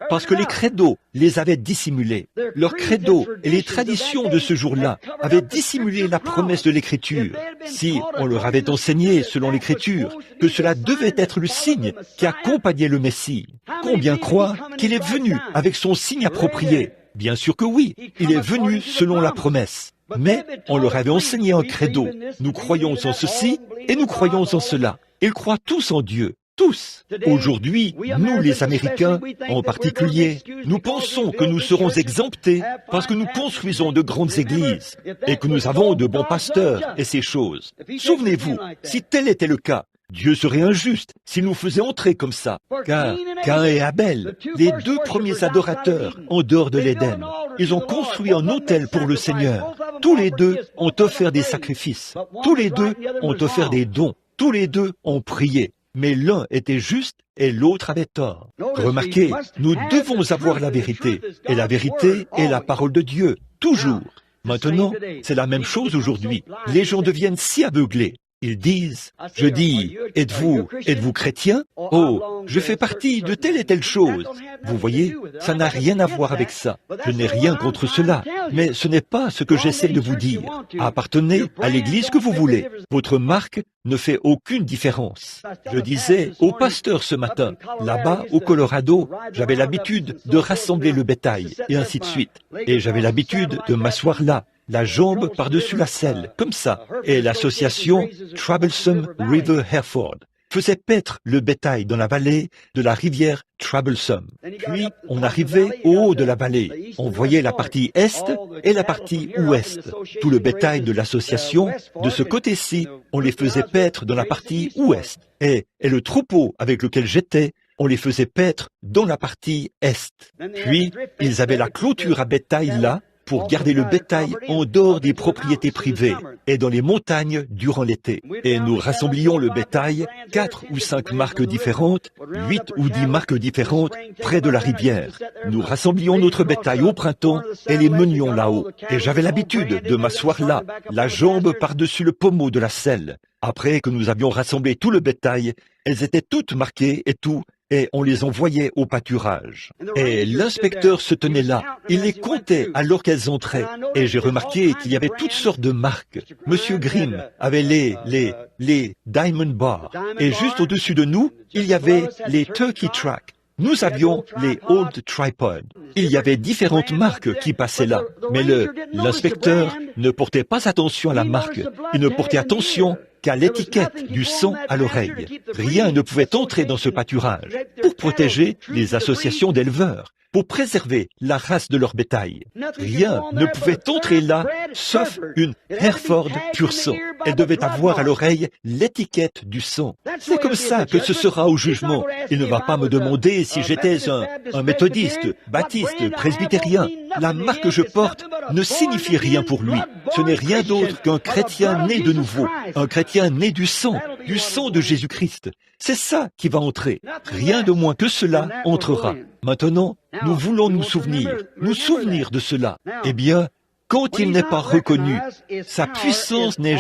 parce que les credos les avaient dissimulés. Leurs credos et les traditions de ce jour-là avaient dissimulé la promesse de l'Écriture. Si on leur avait enseigné, selon l'Écriture, que cela devait être le signe qui accompagnait le Messie, combien croient qu'il est venu avec son signe approprié? Bien sûr que oui, il est venu selon la promesse. Mais on leur avait enseigné un credo. Nous croyons en ceci et nous croyons en cela. Ils croient tous en Dieu, tous. Aujourd'hui, nous les Américains, en particulier, nous pensons que nous serons exemptés parce que nous construisons de grandes églises et que nous avons de bons pasteurs et ces choses. Souvenez-vous, si tel était le cas, Dieu serait injuste s'il nous faisait entrer comme ça, car Caïn et Abel, les 2 premiers adorateurs en dehors de l'Éden, ils ont construit un autel pour le Seigneur. Tous les 2 ont offert des sacrifices. Tous les 2 ont offert des dons. Tous les 2 ont prié. Mais l'un était juste et l'autre avait tort. Remarquez, nous devons avoir la vérité. Et la vérité est la parole de Dieu, toujours. Maintenant, c'est la même chose aujourd'hui. Les gens deviennent si aveuglés. Ils disent, je dis, êtes-vous chrétien? Oh, je fais partie de telle et telle chose. Vous voyez, ça n'a rien à voir avec ça. Je n'ai rien contre cela. Mais ce n'est pas ce que j'essaie de vous dire. Appartenez à l'église que vous voulez. Votre marque ne fait aucune différence. Je disais au pasteur ce matin, là-bas au Colorado, j'avais l'habitude de rassembler le bétail, et ainsi de suite. Et j'avais l'habitude de m'asseoir là, la jambe par-dessus la selle, comme ça. Et l'association Troublesome River Hereford faisait paître le bétail dans la vallée de la rivière Troublesome. Puis, on arrivait au haut de la vallée. On voyait la partie est et la partie ouest. Tout le bétail de l'association, de ce côté-ci, on les faisait paître dans la partie ouest. Et le troupeau avec lequel j'étais, on les faisait paître dans la partie est. Puis, ils avaient la clôture à bétail là, pour garder le bétail en dehors des propriétés privées et dans les montagnes durant l'été. Et nous rassemblions le bétail, 4 ou 5 marques différentes, 8 ou 10 marques différentes, près de la rivière. Nous rassemblions notre bétail au printemps et les menions là-haut. Et j'avais l'habitude de m'asseoir là, la jambe par-dessus le pommeau de la selle. Après que nous avions rassemblé tout le bétail, elles étaient toutes marquées et tout, et on les envoyait au pâturage. Et l'inspecteur se tenait là, il les comptait alors qu'elles entraient, et j'ai remarqué qu'il y avait toutes sortes de marques. Monsieur Grimm avait les Diamond Bar, et juste au-dessus de nous, il y avait les Turkey Track. Nous avions les Old Tripod. Il y avait différentes marques qui passaient là, mais l'inspecteur ne portait pas attention à la marque, il ne portait attention qu'à l'étiquette du sang à l'oreille. Rien ne pouvait entrer dans ce pâturage pour protéger les associations d'éleveurs, pour préserver la race de leur bétail. Rien ne pouvait entrer là, sauf une Hereford pur sang. Elle devait avoir à l'oreille l'étiquette du sang. C'est comme ça que ce sera au jugement. Il ne va pas me demander si j'étais un méthodiste, baptiste, presbytérien. La marque que je porte ne signifie rien pour lui. Ce n'est rien d'autre qu'un chrétien né de nouveau, un chrétien né du sang de Jésus-Christ. C'est ça qui va entrer. Rien de moins que cela entrera. Maintenant, nous voulons nous souvenir de cela. Eh bien, quand il n'est pas reconnu, sa puissance n'est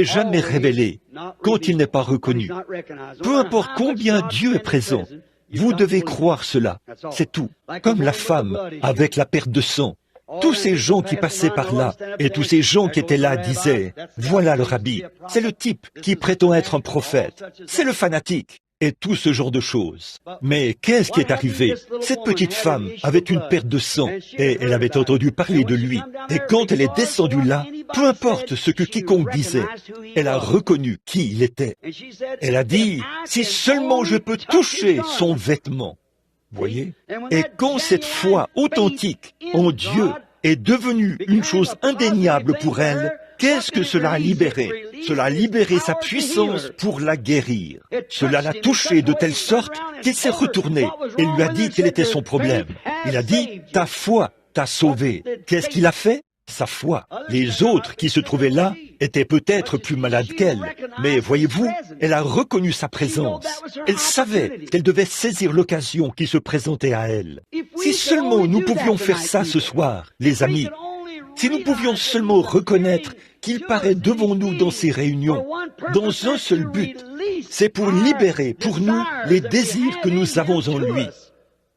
jamais révélée. Quand il n'est pas reconnu, peu importe combien Dieu est présent, vous devez croire cela. C'est tout. Comme la femme avec la perte de sang. Tous ces gens qui passaient par là et tous ces gens qui étaient là disaient, voilà le rabbi, c'est le type qui prétend être un prophète, c'est le fanatique. Et tout ce genre de choses. Mais qu'est-ce qui est arrivé? Cette petite femme avait une perte de sang et elle avait entendu parler de lui. Et quand elle est descendue là, peu importe ce que quiconque disait, elle a reconnu qui il était. Elle a dit, si seulement je peux toucher son vêtement. Voyez? Et quand cette foi authentique en Dieu est devenue une chose indéniable pour elle, qu'est-ce que cela a libéré? Cela a libéré sa puissance pour la guérir. Cela l'a touché de telle sorte qu'il s'est retourné et lui a dit quel était son problème. Il a dit, ta foi t'a sauvé. Qu'est-ce qu'il a fait? Sa foi. Les autres qui se trouvaient là étaient peut-être plus malades qu'elle, mais voyez-vous, elle a reconnu sa présence. Elle savait qu'elle devait saisir l'occasion qui se présentait à elle. Si seulement nous pouvions faire ça ce soir, les amis, si nous pouvions seulement reconnaître qu'il paraît devant nous dans ces réunions, dans un seul but, c'est pour libérer pour nous les désirs que nous avons en lui.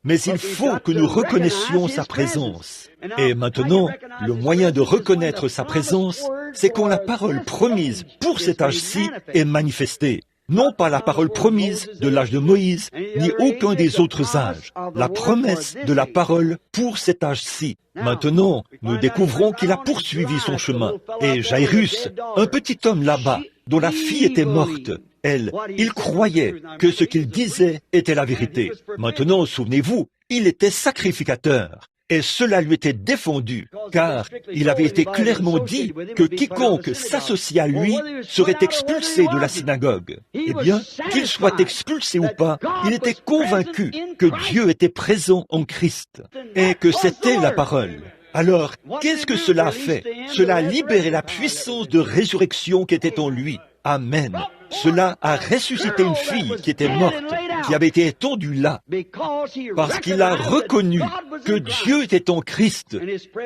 Mais il faut que nous reconnaissions sa présence. Et maintenant, le moyen de reconnaître sa présence, c'est quand la parole promise pour cet âge-ci est manifestée. Non pas la parole promise de l'âge de Moïse, ni aucun des autres âges. La promesse de la parole pour cet âge-ci. Maintenant, nous découvrons qu'il a poursuivi son chemin. Et Jairus, un petit homme là-bas, dont la fille était morte, il croyait que ce qu'il disait était la vérité. Maintenant, souvenez-vous, il était sacrificateur. Et cela lui était défendu, car il avait été clairement dit que quiconque s'associe à lui serait expulsé de la synagogue. Eh bien, qu'il soit expulsé ou pas, il était convaincu que Dieu était présent en Christ et que c'était la parole. Alors, qu'est-ce que cela a fait? Cela a libéré la puissance de résurrection qui était en lui. Amen. cela a ressuscité une fille qui était morte, qui avait été étendue là, parce qu'il a reconnu que Dieu était en Christ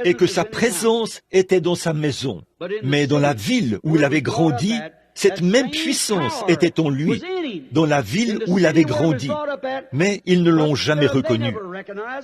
et que sa présence était dans sa maison. Mais dans la ville où il avait grandi, cette même puissance était en lui, dans la ville où il avait grandi. Mais ils ne l'ont jamais reconnu.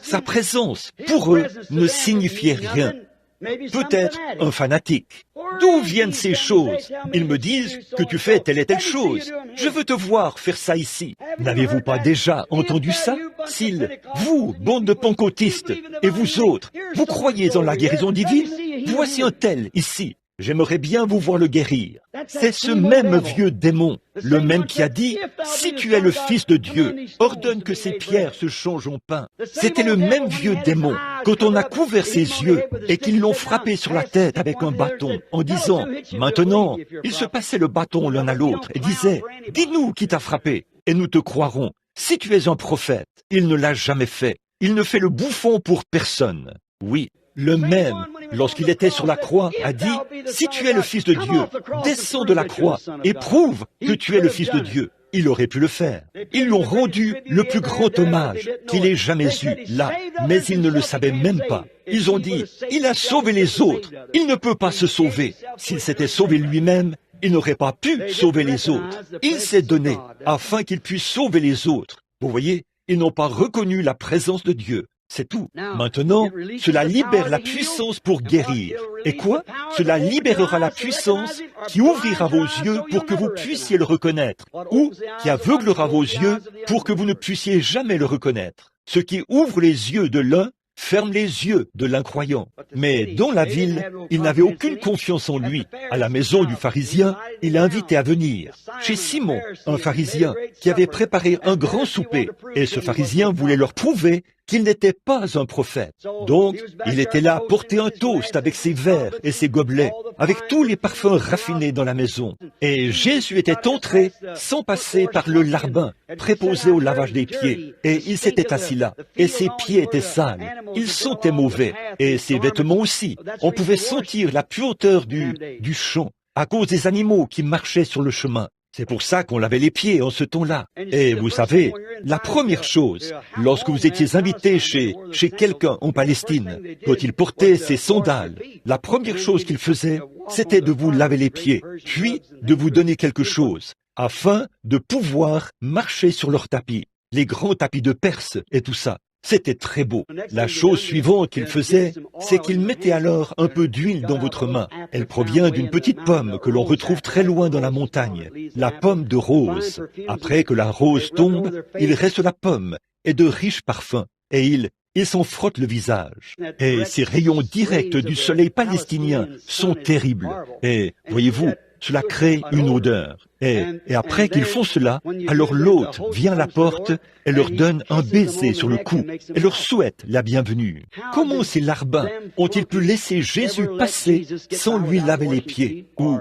Sa présence, pour eux, ne signifiait rien. Peut-être un fanatique. D'où viennent ces choses? Ils me disent que tu fais telle et telle chose. Je veux te voir faire ça ici. N'avez-vous pas déjà entendu ça? S'ils, vous, bande de pentecôtistes, et vous autres, vous croyez en la guérison divine? Voici un tel ici. J'aimerais bien vous voir le guérir. C'est ce même vieux démon, le même qui a dit, si tu es le Fils de Dieu, ordonne que ces pierres se changent en pain. C'était le même vieux démon, quand on a couvert ses yeux et qu'ils l'ont frappé sur la tête avec un bâton, en disant, maintenant, ils se passaient le bâton l'un à l'autre et disaient, dis-nous qui t'a frappé, et nous te croirons. Si tu es un prophète, il ne l'a jamais fait. Il ne fait le bouffon pour personne. Oui. Le même, lorsqu'il était sur la croix, a dit, si tu es le Fils de Dieu, descends de la croix et prouve que tu es le Fils de Dieu. Il aurait pu le faire. Ils lui ont rendu le plus grand hommage qu'il ait jamais eu là, mais ils ne le savaient même pas. Ils ont dit, il a sauvé les autres, il ne peut pas se sauver. S'il s'était sauvé lui-même, il n'aurait pas pu sauver les autres. Il s'est donné afin qu'il puisse sauver les autres. Vous voyez, ils n'ont pas reconnu la présence de Dieu. C'est tout. Maintenant, cela libère la puissance pour guérir. Et quoi? Cela libérera la puissance qui ouvrira vos yeux pour que vous puissiez le reconnaître, ou qui aveuglera vos yeux pour que vous ne puissiez jamais le reconnaître. Ce qui ouvre les yeux de l'un ferme les yeux de l'incroyant. Mais dans la ville, il n'avait aucune confiance en lui. À la maison du pharisien, il l'a invité à venir. Chez Simon, un pharisien, qui avait préparé un grand souper. Et ce pharisien voulait leur prouver qu'il n'était pas un prophète. Donc, il était là à porter un toast avec ses verres et ses gobelets, avec tous les parfums raffinés dans la maison. Et Jésus était entré sans passer par le larbin, préposé au lavage des pieds. Et il s'était assis là, et ses pieds étaient sales. Il sentait mauvais, et ses vêtements aussi. On pouvait sentir la puanteur du champ, à cause des animaux qui marchaient sur le chemin. C'est pour ça qu'on lavait les pieds en ce temps-là. Et vous savez, la première chose, lorsque vous étiez invité chez quelqu'un en Palestine, quand il portait ses sandales, la première chose qu'il faisait, c'était de vous laver les pieds, puis de vous donner quelque chose, afin de pouvoir marcher sur leur tapis, les grands tapis de Perse et tout ça. C'était très beau. La chose suivante qu'il faisait, c'est qu'il mettait alors un peu d'huile dans votre main. Elle provient d'une petite pomme que l'on retrouve très loin dans la montagne, la pomme de rose. Après que la rose tombe, il reste la pomme et de riches parfums. Et il s'en frotte le visage. Et ces rayons directs du soleil palestinien sont terribles. Et, voyez-vous, cela crée une odeur. Et après qu'ils font cela, alors l'hôte vient à la porte et leur donne un baiser sur le cou et leur souhaite la bienvenue. Comment ces larbins ont-ils pu laisser Jésus passer sans lui laver les pieds, ou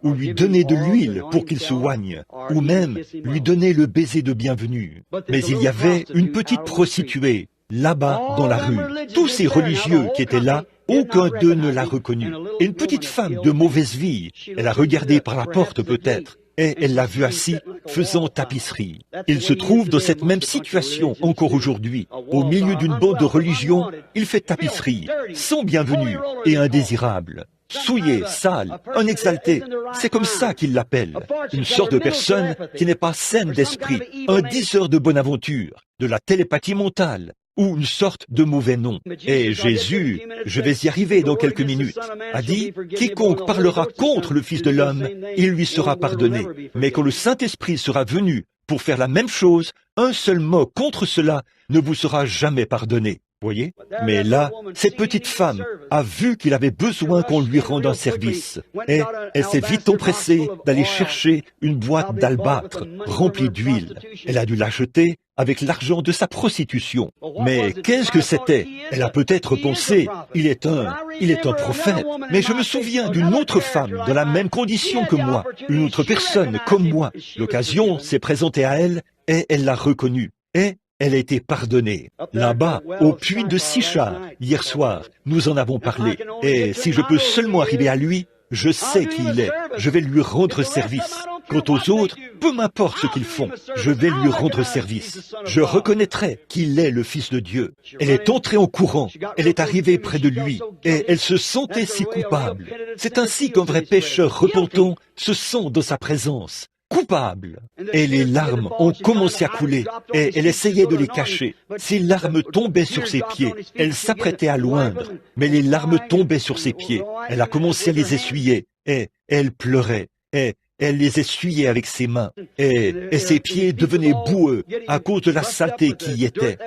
lui donner de l'huile pour qu'il se oigne, ou même lui donner le baiser de bienvenue? Mais il y avait une petite prostituée là-bas dans la rue. Tous ces religieux qui étaient là, aucun d'eux ne l'a reconnue. Et une petite femme de mauvaise vie, elle a regardé par la porte peut-être, et elle l'a vu assis, faisant tapisserie. Il se trouve dans cette même situation encore aujourd'hui. Au milieu d'une bande de religion, il fait tapisserie, sans bienvenue et indésirable. Souillé, sale, un exalté, c'est comme ça qu'il l'appelle. Une sorte de personne qui n'est pas saine d'esprit, un diseur de bonne aventure, de la télépathie mentale, ou une sorte de mauvais nom. Et Jésus, je vais y arriver dans quelques minutes, a dit, quiconque parlera contre le Fils de l'homme, il lui sera pardonné. Mais quand le Saint-Esprit sera venu pour faire la même chose, un seul mot contre cela ne vous sera jamais pardonné. Voyez? Mais là, cette petite femme a vu qu'il avait besoin qu'on lui rende un service. Et elle s'est vite empressée d'aller chercher une boîte d'albâtre remplie d'huile. Elle a dû l'acheter avec l'argent de sa prostitution. Mais qu'est-ce que c'était? Elle a peut-être pensé, il est un prophète. Mais je me souviens d'une autre femme dans la même condition que moi, une autre personne comme moi. L'occasion s'est présentée à elle et elle l'a reconnue. Et elle a été pardonnée. Là-bas, au puits de Sichar, hier soir, nous en avons parlé. Et si je peux seulement arriver à lui, je sais qui il est. Je vais lui rendre service. Quant aux autres, peu m'importe ce qu'ils font, je vais lui rendre service. Je reconnaîtrai qu'il est le Fils de Dieu. Elle est entrée en courant, elle est arrivée près de lui, et elle se sentait si coupable. C'est ainsi qu'un vrai pécheur repentant se sent dans sa présence. Coupable. Et les larmes ont commencé à couler, et elle essayait de les cacher. Ses larmes tombaient sur ses pieds. Elle s'apprêtait à l'oindre, mais les larmes tombaient sur ses pieds. Elle a commencé à les essuyer, et elle pleurait, et elle les essuyait avec ses mains, et ses pieds devenaient boueux à cause de la saleté qui y était.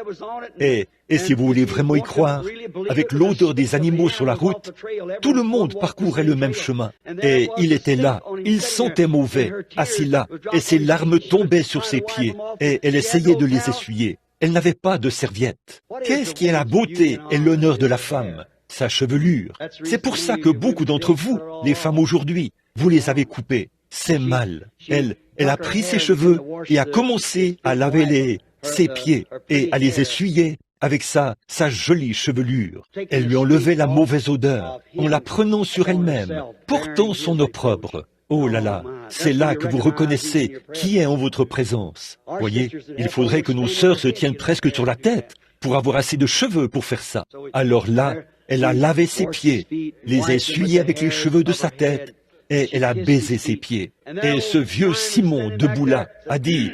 Et si vous voulez vraiment y croire, avec l'odeur des animaux sur la route, tout le monde parcourait le même chemin. Et il était là, il sentait mauvais, assis là, et ses larmes tombaient sur ses pieds, et elle essayait de les essuyer. Elle n'avait pas de serviette. Qu'est-ce qui est la beauté et l'honneur de la femme? Sa chevelure. C'est pour ça que beaucoup d'entre vous, les femmes aujourd'hui, vous les avez coupées. C'est mal. Elle a pris ses cheveux et a commencé à laver ses pieds et à les essuyer avec sa jolie chevelure. Elle lui enlevait la mauvaise odeur en la prenant sur elle-même, portant son opprobre. Oh là là, c'est là que vous reconnaissez qui est en votre présence. Voyez, il faudrait que nos sœurs se tiennent presque sur la tête pour avoir assez de cheveux pour faire ça. Alors là, elle a lavé ses pieds, les a essuyés avec les cheveux de sa tête, et elle a baisé ses pieds. Et ce vieux Simon, debout là, a dit,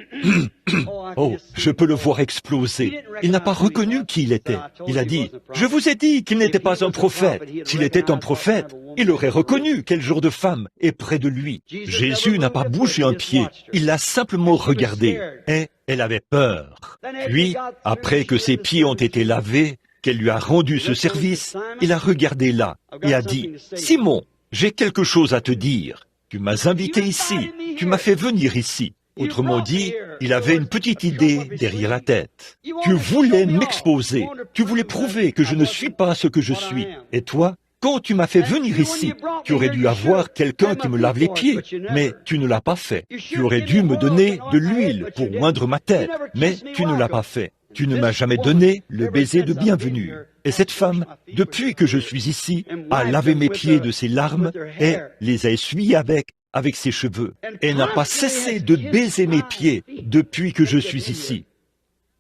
« Oh, je peux le voir exploser. » Il n'a pas reconnu qui il était. Il a dit, « Je vous ai dit qu'il n'était pas un prophète. S'il était un prophète, il aurait reconnu quel genre de femme est près de lui. » Jésus n'a pas bougé un pied. Il l'a simplement regardé. Et elle avait peur. Puis, après que ses pieds ont été lavés, qu'elle lui a rendu ce service, il a regardé là et a dit, « Simon, j'ai quelque chose à te dire. Tu m'as invité ici, tu m'as fait venir ici. » Autrement dit, il avait une petite idée derrière la tête. Tu voulais m'exposer, tu voulais prouver que je ne suis pas ce que je suis. Et toi, quand tu m'as fait venir ici, tu aurais dû avoir quelqu'un qui me lave les pieds, mais tu ne l'as pas fait. Tu aurais dû me donner de l'huile pour oindre ma tête, mais tu ne l'as pas fait. Tu ne m'as jamais donné le baiser de bienvenue. Et cette femme, depuis que je suis ici, a lavé mes pieds de ses larmes et les a essuyés avec ses cheveux. Elle n'a pas cessé de baiser mes pieds depuis que je suis ici.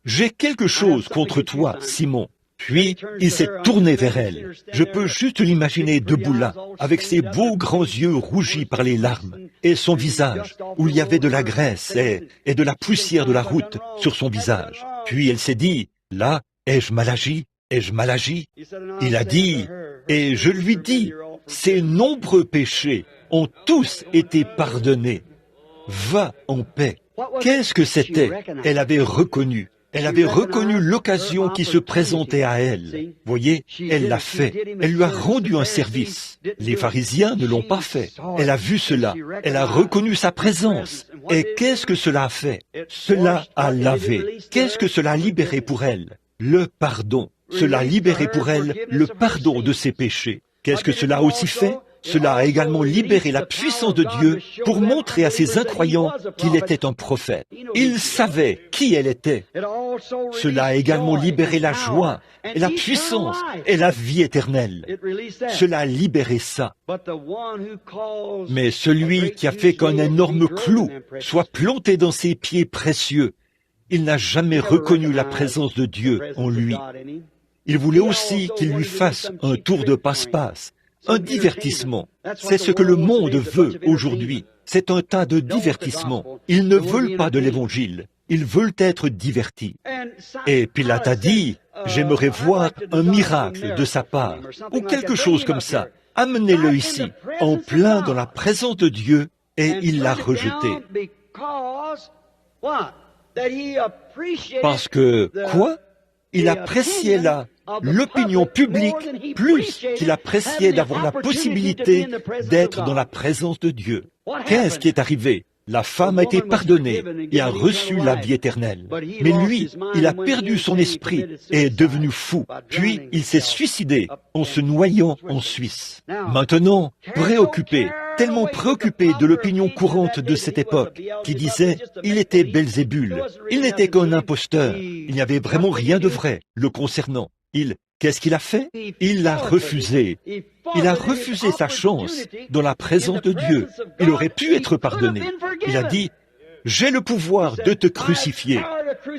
J'ai quelque chose contre toi, Simon. Puis, il s'est tourné vers elle. Je peux juste l'imaginer debout là, avec ses beaux grands yeux rougis par les larmes, et son visage, où il y avait de la graisse et de la poussière de la route sur son visage. Puis elle s'est dit, là, ai-je mal agi? Ai-je mal agi? Il a dit, et je lui dis, ses nombreux péchés ont tous été pardonnés. Va en paix. Qu'est-ce que c'était? Elle avait reconnu. Elle avait reconnu l'occasion qui se présentait à elle. Voyez, elle l'a fait. Elle lui a rendu un service. Les pharisiens ne l'ont pas fait. Elle a vu cela. Elle a reconnu sa présence. Et qu'est-ce que cela a fait? Cela a lavé. Qu'est-ce que cela a libéré pour elle? Le pardon. Cela a libéré pour elle le pardon de ses péchés. Qu'est-ce que cela a aussi fait? Cela a également libéré la puissance de Dieu pour montrer à ses incroyants qu'il était un prophète. Il savait qui elle était. Cela a également libéré la joie et la puissance et la vie éternelle. Cela a libéré ça. Mais celui qui a fait qu'un énorme clou soit planté dans ses pieds précieux, il n'a jamais reconnu la présence de Dieu en lui. Il voulait aussi qu'il lui fasse un tour de passe-passe. Un divertissement. C'est ce que le monde veut aujourd'hui. C'est un tas de divertissements. Ils ne veulent pas de l'Évangile. Ils veulent être divertis. Et Pilate a dit, j'aimerais voir un miracle de sa part, ou quelque chose comme ça. Amenez-le ici, en plein dans la présence de Dieu, et il l'a rejeté. Parce que, quoi? Il appréciait là l'opinion publique plus qu'il appréciait d'avoir la possibilité d'être dans la présence de Dieu. Qu'est-ce qui est arrivé? La femme a été pardonnée et a reçu la vie éternelle. Mais lui, il a perdu son esprit et est devenu fou. Puis, il s'est suicidé en se noyant en Suisse. Maintenant, préoccupé, tellement préoccupé de l'opinion courante de cette époque, qui disait « il était Belzébul, il n'était qu'un imposteur, il n'y avait vraiment rien de vrai le concernant ». Qu'est-ce qu'il a fait? Il l'a refusé. Il a refusé sa chance dans la présence de Dieu. Il aurait pu être pardonné. Il a dit, « J'ai le pouvoir de te crucifier.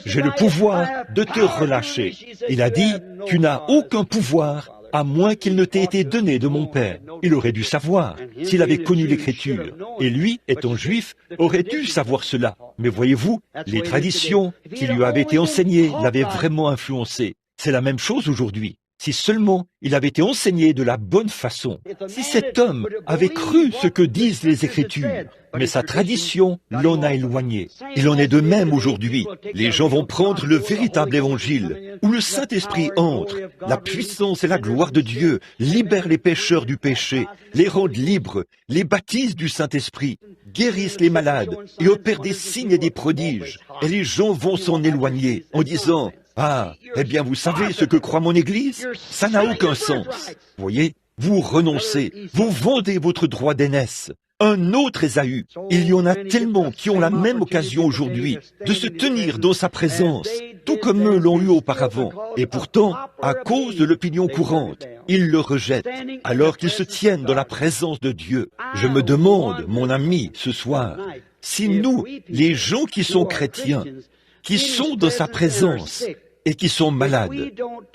J'ai le pouvoir de te relâcher. » Il a dit, « Tu n'as aucun pouvoir à moins qu'il ne t'ait été donné de mon Père. » Il aurait dû savoir, s'il avait connu l'Écriture. Et lui, étant juif, aurait dû savoir cela. Mais voyez-vous, les traditions qui lui avaient été enseignées l'avaient vraiment influencé. C'est la même chose aujourd'hui. Si seulement il avait été enseigné de la bonne façon, si cet homme avait cru ce que disent les Écritures, mais sa tradition l'en a éloigné. Il en est de même aujourd'hui. Les gens vont prendre le véritable évangile, où le Saint-Esprit entre, la puissance et la gloire de Dieu libèrent les pécheurs du péché, les rendent libres, les baptisent du Saint-Esprit, guérissent les malades et opèrent des signes et des prodiges. Et les gens vont s'en éloigner en disant, « Ah, eh bien vous savez ce que croit mon Église? Ça n'a aucun sens. » Voyez, vous renoncez, vous vendez votre droit d'aînesse. Un autre Ésaü. Il y en a tellement qui ont la même occasion aujourd'hui de se tenir dans sa présence, tout comme eux l'ont eu auparavant. Et pourtant, à cause de l'opinion courante, ils le rejettent, alors qu'ils se tiennent dans la présence de Dieu. Je me demande, mon ami, ce soir, si nous, les gens qui sont chrétiens, qui sont dans sa présence et qui sont malades,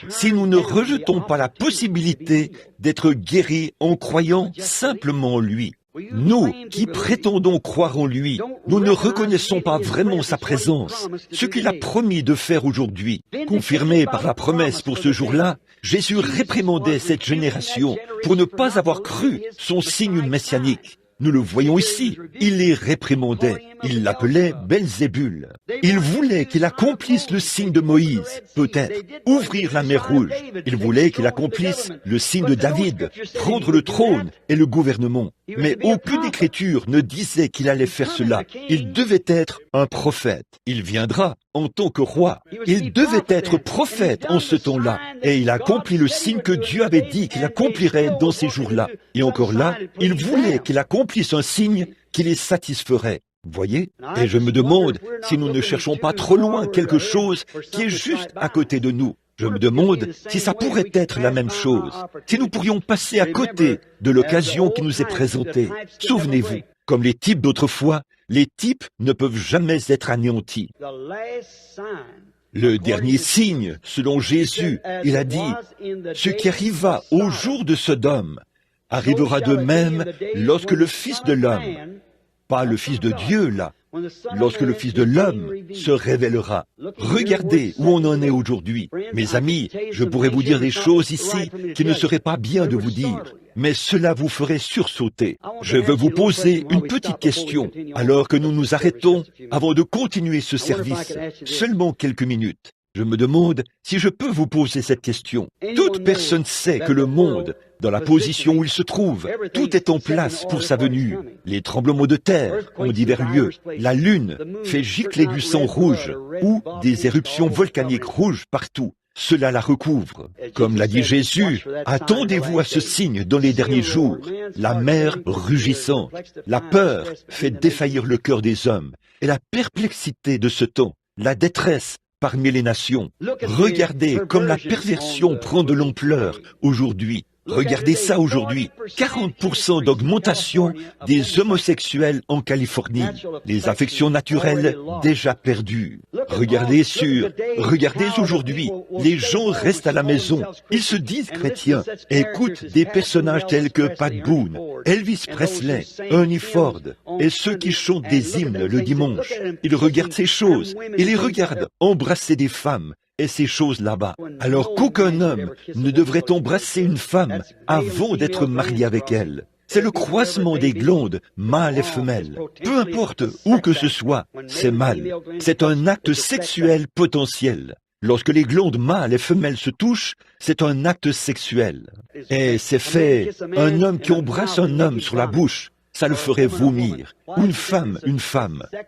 si nous ne rejetons pas la possibilité d'être guéris en croyant simplement en lui. Nous, qui prétendons croire en lui, nous ne reconnaissons pas vraiment sa présence, ce qu'il a promis de faire aujourd'hui. Confirmé par la promesse pour ce jour-là, Jésus réprimandait cette génération pour ne pas avoir cru son signe messianique. Nous le voyons ici, il les réprimandait, il l'appelait Belzébul. Il voulait qu'il accomplisse le signe de Moïse, peut-être, ouvrir la mer Rouge. Il voulait qu'il accomplisse le signe de David, prendre le trône et le gouvernement. Mais aucune écriture ne disait qu'il allait faire cela. Il devait être un prophète. Il viendra en tant que roi. Il devait être prophète en ce temps-là. Et il accomplit le signe que Dieu avait dit qu'il accomplirait dans ces jours-là. Et encore là, il voulait qu'il accomplisse un signe qui les satisferait. Voyez? Et je me demande si nous ne cherchons pas trop loin quelque chose qui est juste à côté de nous. Je me demande si ça pourrait être la même chose, si nous pourrions passer à côté de l'occasion qui nous est présentée. Souvenez-vous, comme les types d'autrefois, les types ne peuvent jamais être anéantis. Le dernier signe, selon Jésus, il a dit, « Ce qui arriva au jour de Sodome arrivera de même lorsque le Fils de l'homme, pas le Fils de Dieu là, lorsque le Fils de l'homme se révélera. » Regardez où on en est aujourd'hui. Mes amis, je pourrais vous dire des choses ici qui ne seraient pas bien de vous dire, mais cela vous ferait sursauter. Je veux vous poser une petite question, alors que nous nous arrêtons avant de continuer ce service. Seulement quelques minutes. Je me demande si je peux vous poser cette question. Toute personne sait que le monde, dans la position où il se trouve, tout est en place pour sa venue. Les tremblements de terre ont divers lieux. La lune fait gicler du sang rouge ou des éruptions volcaniques rouges partout. Cela la recouvre. Comme l'a dit Jésus, attendez-vous à ce signe dans les derniers jours. La mer rugissante, la peur fait défaillir le cœur des hommes et la perplexité de ce temps, la détresse parmi les nations. Regardez comme la perversion prend de l'ampleur aujourd'hui. Regardez ça aujourd'hui, 40% d'augmentation des homosexuels en Californie, les affections naturelles déjà perdues. Regardez aujourd'hui, les gens restent à la maison, ils se disent chrétiens, et écoutent des personnages tels que Pat Boone, Elvis Presley, Ernie Ford, et ceux qui chantent des hymnes le dimanche. Ils regardent ces choses, et les regardent embrasser des femmes, et ces choses là-bas, alors qu'aucun homme ne devrait embrasser une femme avant d'être marié avec elle. C'est le croisement des glandes, mâles et femelles. Peu importe où que ce soit, c'est mal. C'est un acte sexuel potentiel. Lorsque les glandes mâles et femelles se touchent, c'est un acte sexuel. Et c'est fait, un homme qui embrasse un homme sur la bouche, ça le ferait vomir. Une femme.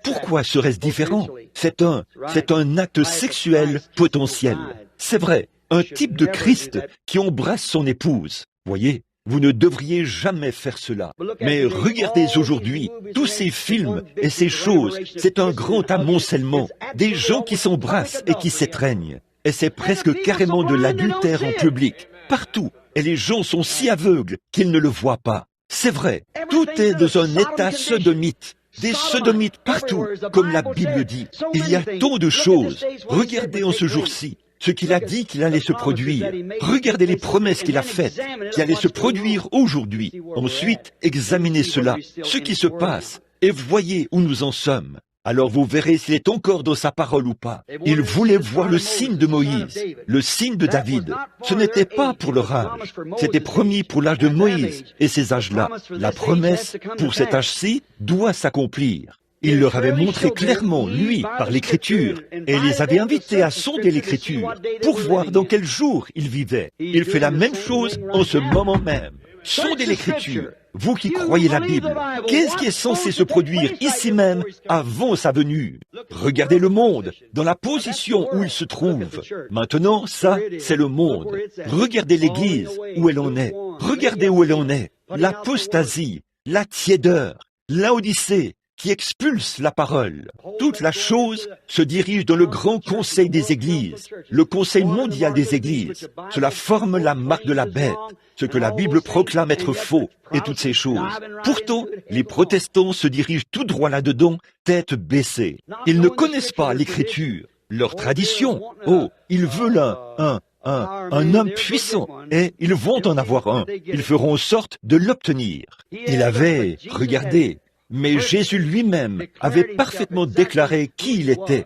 Pourquoi serait-ce différent? C'est un acte sexuel potentiel. C'est vrai, un type de Christ qui embrasse son épouse. Voyez, vous ne devriez jamais faire cela. Mais regardez aujourd'hui, tous ces films et ces choses, c'est un grand amoncellement, des gens qui s'embrassent et qui s'étreignent. Et c'est presque carrément de l'adultère en public, partout. et les gens sont si aveugles qu'ils ne le voient pas. C'est vrai, tout est dans un état sodomite. Des sodomites partout, comme la Bible dit. Il y a tant de choses. Regardez en ce jour-ci ce qu'il a dit qu'il allait se produire. Regardez les promesses qu'il a faites, qui allaient se produire aujourd'hui. Ensuite, examinez cela, ce qui se passe, et voyez où nous en sommes. Alors vous verrez s'il est encore dans sa parole ou pas. Il voulait voir le signe de Moïse, le signe de David. Ce n'était pas pour leur âge. C'était promis pour l'âge de Moïse et ces âges-là. La promesse pour cet âge-ci doit s'accomplir. Il leur avait montré clairement, lui, par l'Écriture, et les avait invités à sonder l'Écriture pour voir dans quel jour ils vivaient. Il fait la même chose en ce moment même. Sondez l'Écriture. Vous qui croyez la Bible, qu'est-ce qui est censé se produire ici même avant sa venue? Regardez le monde, dans la position où il se trouve. Maintenant, ça, c'est le monde. Regardez l'Église, où elle en est. Regardez où elle en est. L'apostasie, la tiédeur, l'Odyssée, qui expulse la parole. Toute la chose se dirige dans le grand conseil des églises, le conseil mondial des églises. Cela forme la marque de la bête, ce que la Bible proclame être faux, et toutes ces choses. Pourtant, les protestants se dirigent tout droit là-dedans, tête baissée. Ils ne connaissent pas l'Écriture, leur tradition. Oh, ils veulent un homme puissant, et ils vont en avoir un. Ils feront en sorte de l'obtenir. Il avait, regardez, mais Jésus lui-même avait parfaitement déclaré qui il était,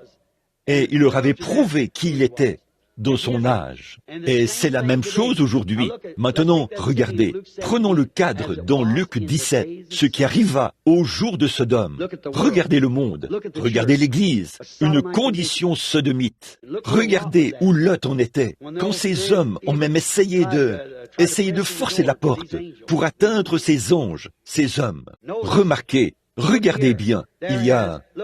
et il leur avait prouvé qui il était dans son âge. Et c'est la même chose aujourd'hui. Maintenant, regardez, prenons le cadre dans Luc 17, ce qui arriva au jour de Sodome. Regardez le monde, regardez l'Église, une condition sodomite. Regardez où Lot en était, quand ces hommes ont même essayé de forcer la porte pour atteindre ces anges, ces hommes. Remarquez, regardez bien,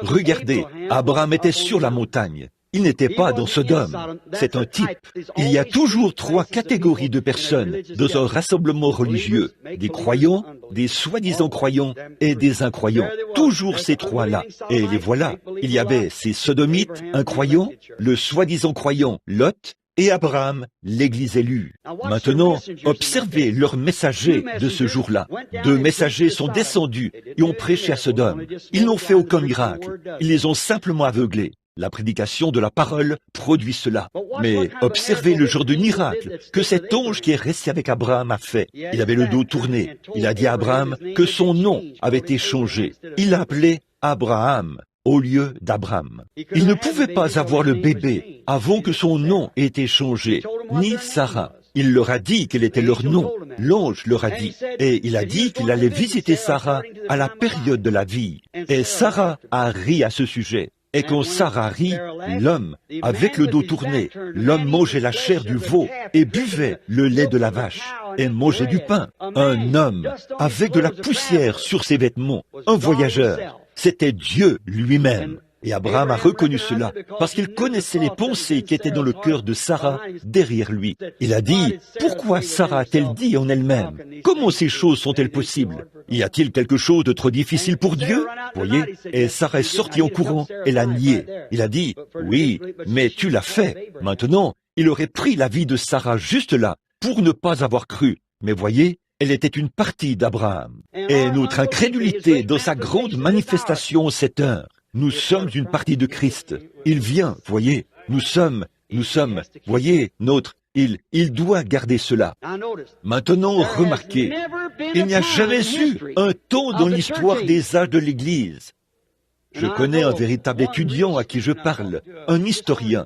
regardez, Abraham était sur la montagne. Il n'était pas dans Sodome, c'est un type. Il y a toujours 3 catégories de personnes dans un rassemblement religieux, des croyants, des soi-disant croyants et des incroyants. Toujours ces 3-là. Et les voilà. Il y avait ces sodomites, incroyants, le soi-disant croyant Lot, et Abraham, l'Église élue. Maintenant, observez leurs messagers de ce jour-là. 2 messagers sont descendus et ont prêché à Sodome. Ils n'ont fait aucun miracle. Ils les ont simplement aveuglés. La prédication de la parole produit cela. Mais observez le genre de miracle que cet ange qui est resté avec Abraham a fait. Il avait le dos tourné. Il a dit à Abraham que son nom avait été changé. Il l'a appelé Abraham au lieu d'Abraham. Il ne pouvait pas avoir le bébé avant que son nom ait été changé, ni Sarah. Il leur a dit quel était leur nom. L'ange leur a dit. Et il a dit qu'il allait visiter Sarah à la période de la vie. Et Sarah a ri à ce sujet. Et quand Sarah rit, l'homme, avec le dos tourné, l'homme mangeait la chair du veau et buvait le lait de la vache et mangeait du pain. Un homme, avec de la poussière sur ses vêtements, un voyageur. C'était Dieu lui-même. Et Abraham a reconnu cela parce qu'il connaissait les pensées qui étaient dans le cœur de Sarah derrière lui. Il a dit, pourquoi Sarah a-t-elle dit en elle-même? Comment ces choses sont-elles possibles? Y a-t-il quelque chose de trop difficile pour Dieu? Voyez, et Sarah est sortie en courant et l'a nié. Il a dit, oui, mais tu l'as fait. Maintenant, il aurait pris la vie de Sarah juste là pour ne pas avoir cru. Mais voyez, elle était une partie d'Abraham. Et notre incrédulité dans sa grande manifestation en cette heure. Nous sommes une partie de Christ. Il vient, voyez, nous sommes, voyez, il doit garder cela. Maintenant, remarquez, il n'y a jamais eu un temps dans l'histoire des âges de l'Église. Je connais un véritable étudiant à qui je parle, un historien.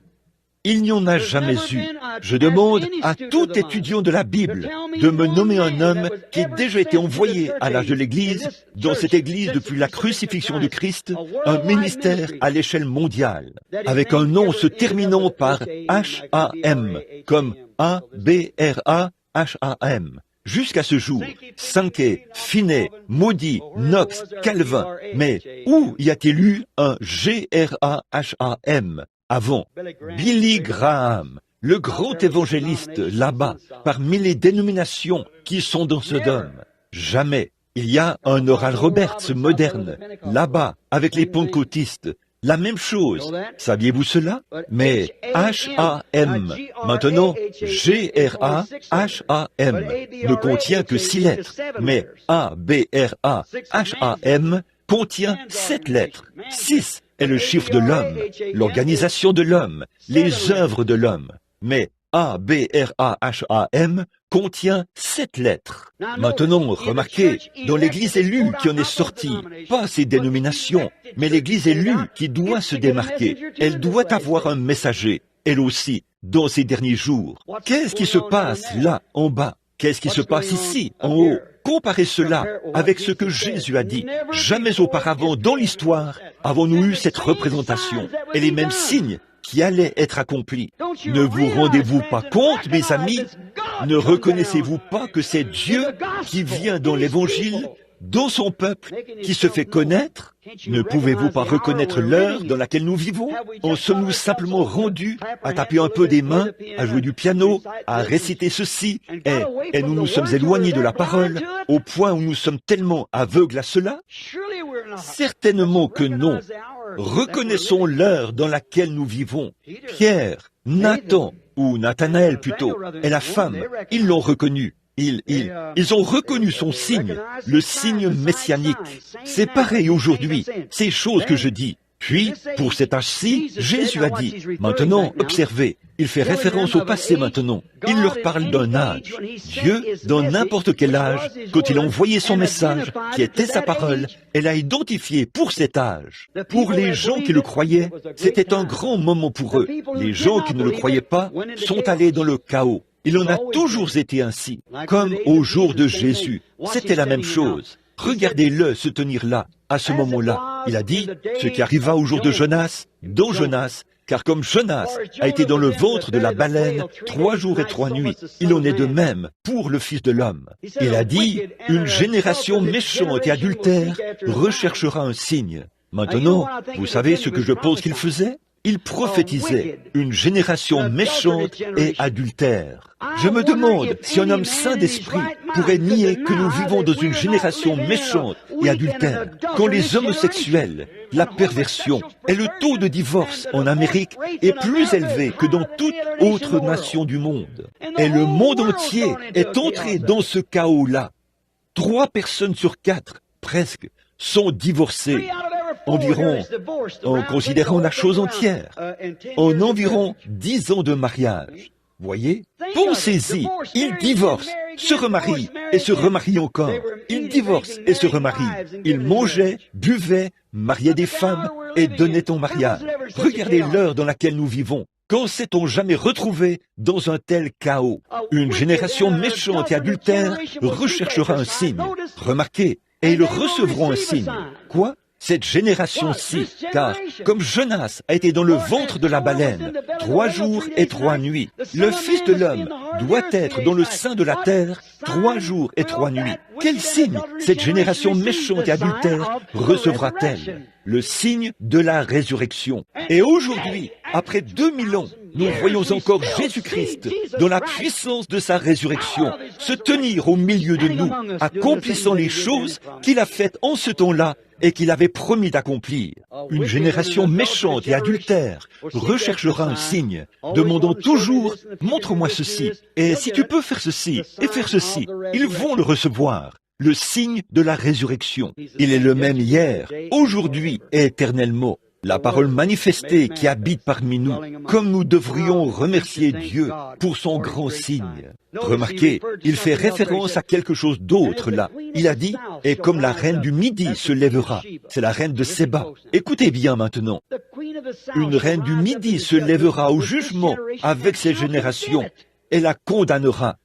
Il n'y en a jamais eu. Je demande à tout étudiant de la Bible de me nommer un homme qui ait déjà été envoyé à l'âge de l'Église, dans cette Église depuis la crucifixion du Christ, un ministère à l'échelle mondiale, avec un nom se terminant par H-A-M, comme A-B-R-A-H-A-M. Jusqu'à ce jour, Sankey, Finney, Moody, Knox, Calvin, mais où y a-t-il eu un G-R-A-H-A-M avant? Billy Graham, le grand évangéliste là-bas, parmi les dénominations qui sont dans Sodome. Jamais. Il y a un Oral Roberts moderne, là-bas, avec les pentecôtistes, La même chose. Saviez-vous cela? Mais H-A-M, maintenant G-R-A-H-A-M, ne contient que 6 lettres. Mais A-B-R-A-H-A-M contient 7 lettres. 6 est le chiffre de l'homme, l'organisation de l'homme, les œuvres de l'homme. Mais A-B-R-A-H-A-M contient 7 lettres. Maintenant, remarquez, dans l'Église élue qui en est sortie, pas ces dénominations, mais l'Église élue qui doit se démarquer, elle doit avoir un messager, elle aussi, dans ces derniers jours. Qu'est-ce qui se passe là, en bas? Qu'est-ce qui se passe ici, en haut? Comparez cela avec ce que Jésus a dit. Jamais auparavant dans l'histoire avons-nous eu cette représentation et les mêmes signes qui allaient être accomplis. Ne vous rendez-vous pas compte, mes amis? Ne reconnaissez-vous pas que c'est Dieu qui vient dans l'Évangile, dans son peuple, qui se fait connaître? Ne pouvez-vous pas reconnaître l'heure dans laquelle nous vivons? En sommes-nous simplement rendus à taper un peu des mains, à jouer du piano, à réciter ceci, et nous nous sommes éloignés de la parole, au point où nous sommes tellement aveugles à cela? Certainement que non. Reconnaissons l'heure dans laquelle nous vivons. Pierre, Nathan, ou Nathanaël plutôt, et la femme, ils l'ont reconnu. Ils ont reconnu son signe, le signe messianique. C'est pareil aujourd'hui, ces choses que je dis. Puis, pour cet âge-ci, Jésus a dit, maintenant, observez, il fait référence au passé maintenant. Il leur parle d'un âge. Dieu, dans n'importe quel âge, quand il a envoyé son message, qui était sa parole, elle a identifié pour cet âge. Pour les gens qui le croyaient, c'était un grand moment pour eux. Les gens qui ne le croyaient pas sont allés dans le chaos. Il en a toujours été ainsi, comme au jour de Jésus. C'était la même chose. Regardez-le se tenir là, à ce moment-là. Il a dit, ce qui arriva au jour de Jonas, dans Jonas, car comme Jonas a été dans le ventre de la baleine 3 jours et 3 nuits, il en est de même pour le Fils de l'homme. Il a dit, une génération méchante et adultère recherchera un signe. Maintenant, vous savez ce que je pense qu'il faisait? Il prophétisait une génération méchante et adultère. Je me demande si un homme saint d'esprit pourrait nier que nous vivons dans une génération méchante et adultère, quand les homosexuels, la perversion et le taux de divorce en Amérique est plus élevé que dans toute autre nation du monde. Et le monde entier est entré dans ce chaos-là. 3 personnes sur 4, presque, sont divorcées. Environ, en considérant la chose entière, en environ 10 ans de mariage. Voyez? Pensez-y, ils divorcent, se remarient et se remarient encore. Ils divorcent et se remarient. Ils mangeaient, buvaient, mariaient des femmes et donnaient en mariage. Regardez l'heure dans laquelle nous vivons. Quand s'est-on jamais retrouvé dans un tel chaos? Une génération méchante et adultère recherchera un signe. Remarquez, et ils recevront un signe. Quoi? Cette génération-ci, car comme Jonas a été dans le ventre de la baleine 3 jours et 3 nuits, le Fils de l'homme doit être dans le sein de la terre 3 jours et 3 nuits. Quel signe cette génération méchante et adultère recevra-t-elle? Le signe de la résurrection. Et aujourd'hui, après 2000 ans, nous voyons encore Jésus-Christ, dans la puissance de sa résurrection, se tenir au milieu de nous, accomplissant les choses qu'il a faites en ce temps-là et qu'il avait promis d'accomplir. Une génération méchante et adultère recherchera un signe, demandant toujours « montre-moi ceci, et si tu peux faire ceci et faire ceci », ils vont le recevoir. Le signe de la résurrection. Il est le même hier, aujourd'hui et éternellement. La parole manifestée qui habite parmi nous, comme nous devrions remercier Dieu pour son grand signe. Remarquez, il fait référence à quelque chose d'autre là. Il a dit, et comme la reine du Midi se lèvera, c'est la reine de Séba. Écoutez bien maintenant. Une reine du Midi se lèvera au jugement avec ces générations et la condamnera,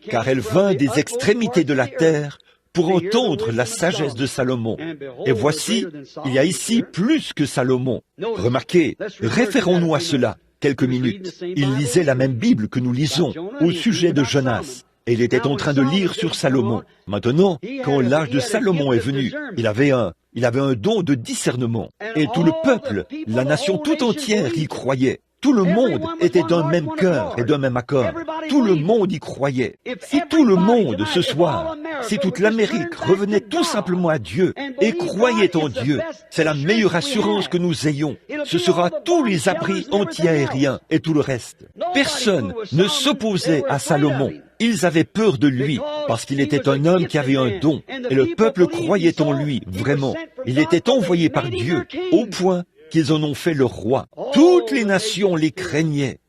car elle vint des extrémités de la terre pour entendre la sagesse de Salomon. Et voici, il y a ici plus que Salomon. Remarquez, référons-nous à cela quelques minutes. Il lisait la même Bible que nous lisons au sujet de Jonas. Et il était en train de lire sur Salomon. Maintenant, quand l'âge de Salomon est venu, il avait un don de discernement. Et tout le peuple, la nation tout entière y croyait. Tout le monde était d'un même cœur et d'un même accord. Tout le monde y croyait. Si tout le monde ce soir, si toute l'Amérique revenait tout simplement à Dieu et croyait en Dieu, c'est la meilleure assurance que nous ayons. Ce sera tous les abris anti-aériens et tout le reste. Personne ne s'opposait à Salomon. Ils avaient peur de lui, parce qu'il était un homme qui avait un don, et le peuple croyait en lui, vraiment. Il était envoyé par Dieu, au point qu'ils en ont fait leur roi. Toutes les nations les craignaient,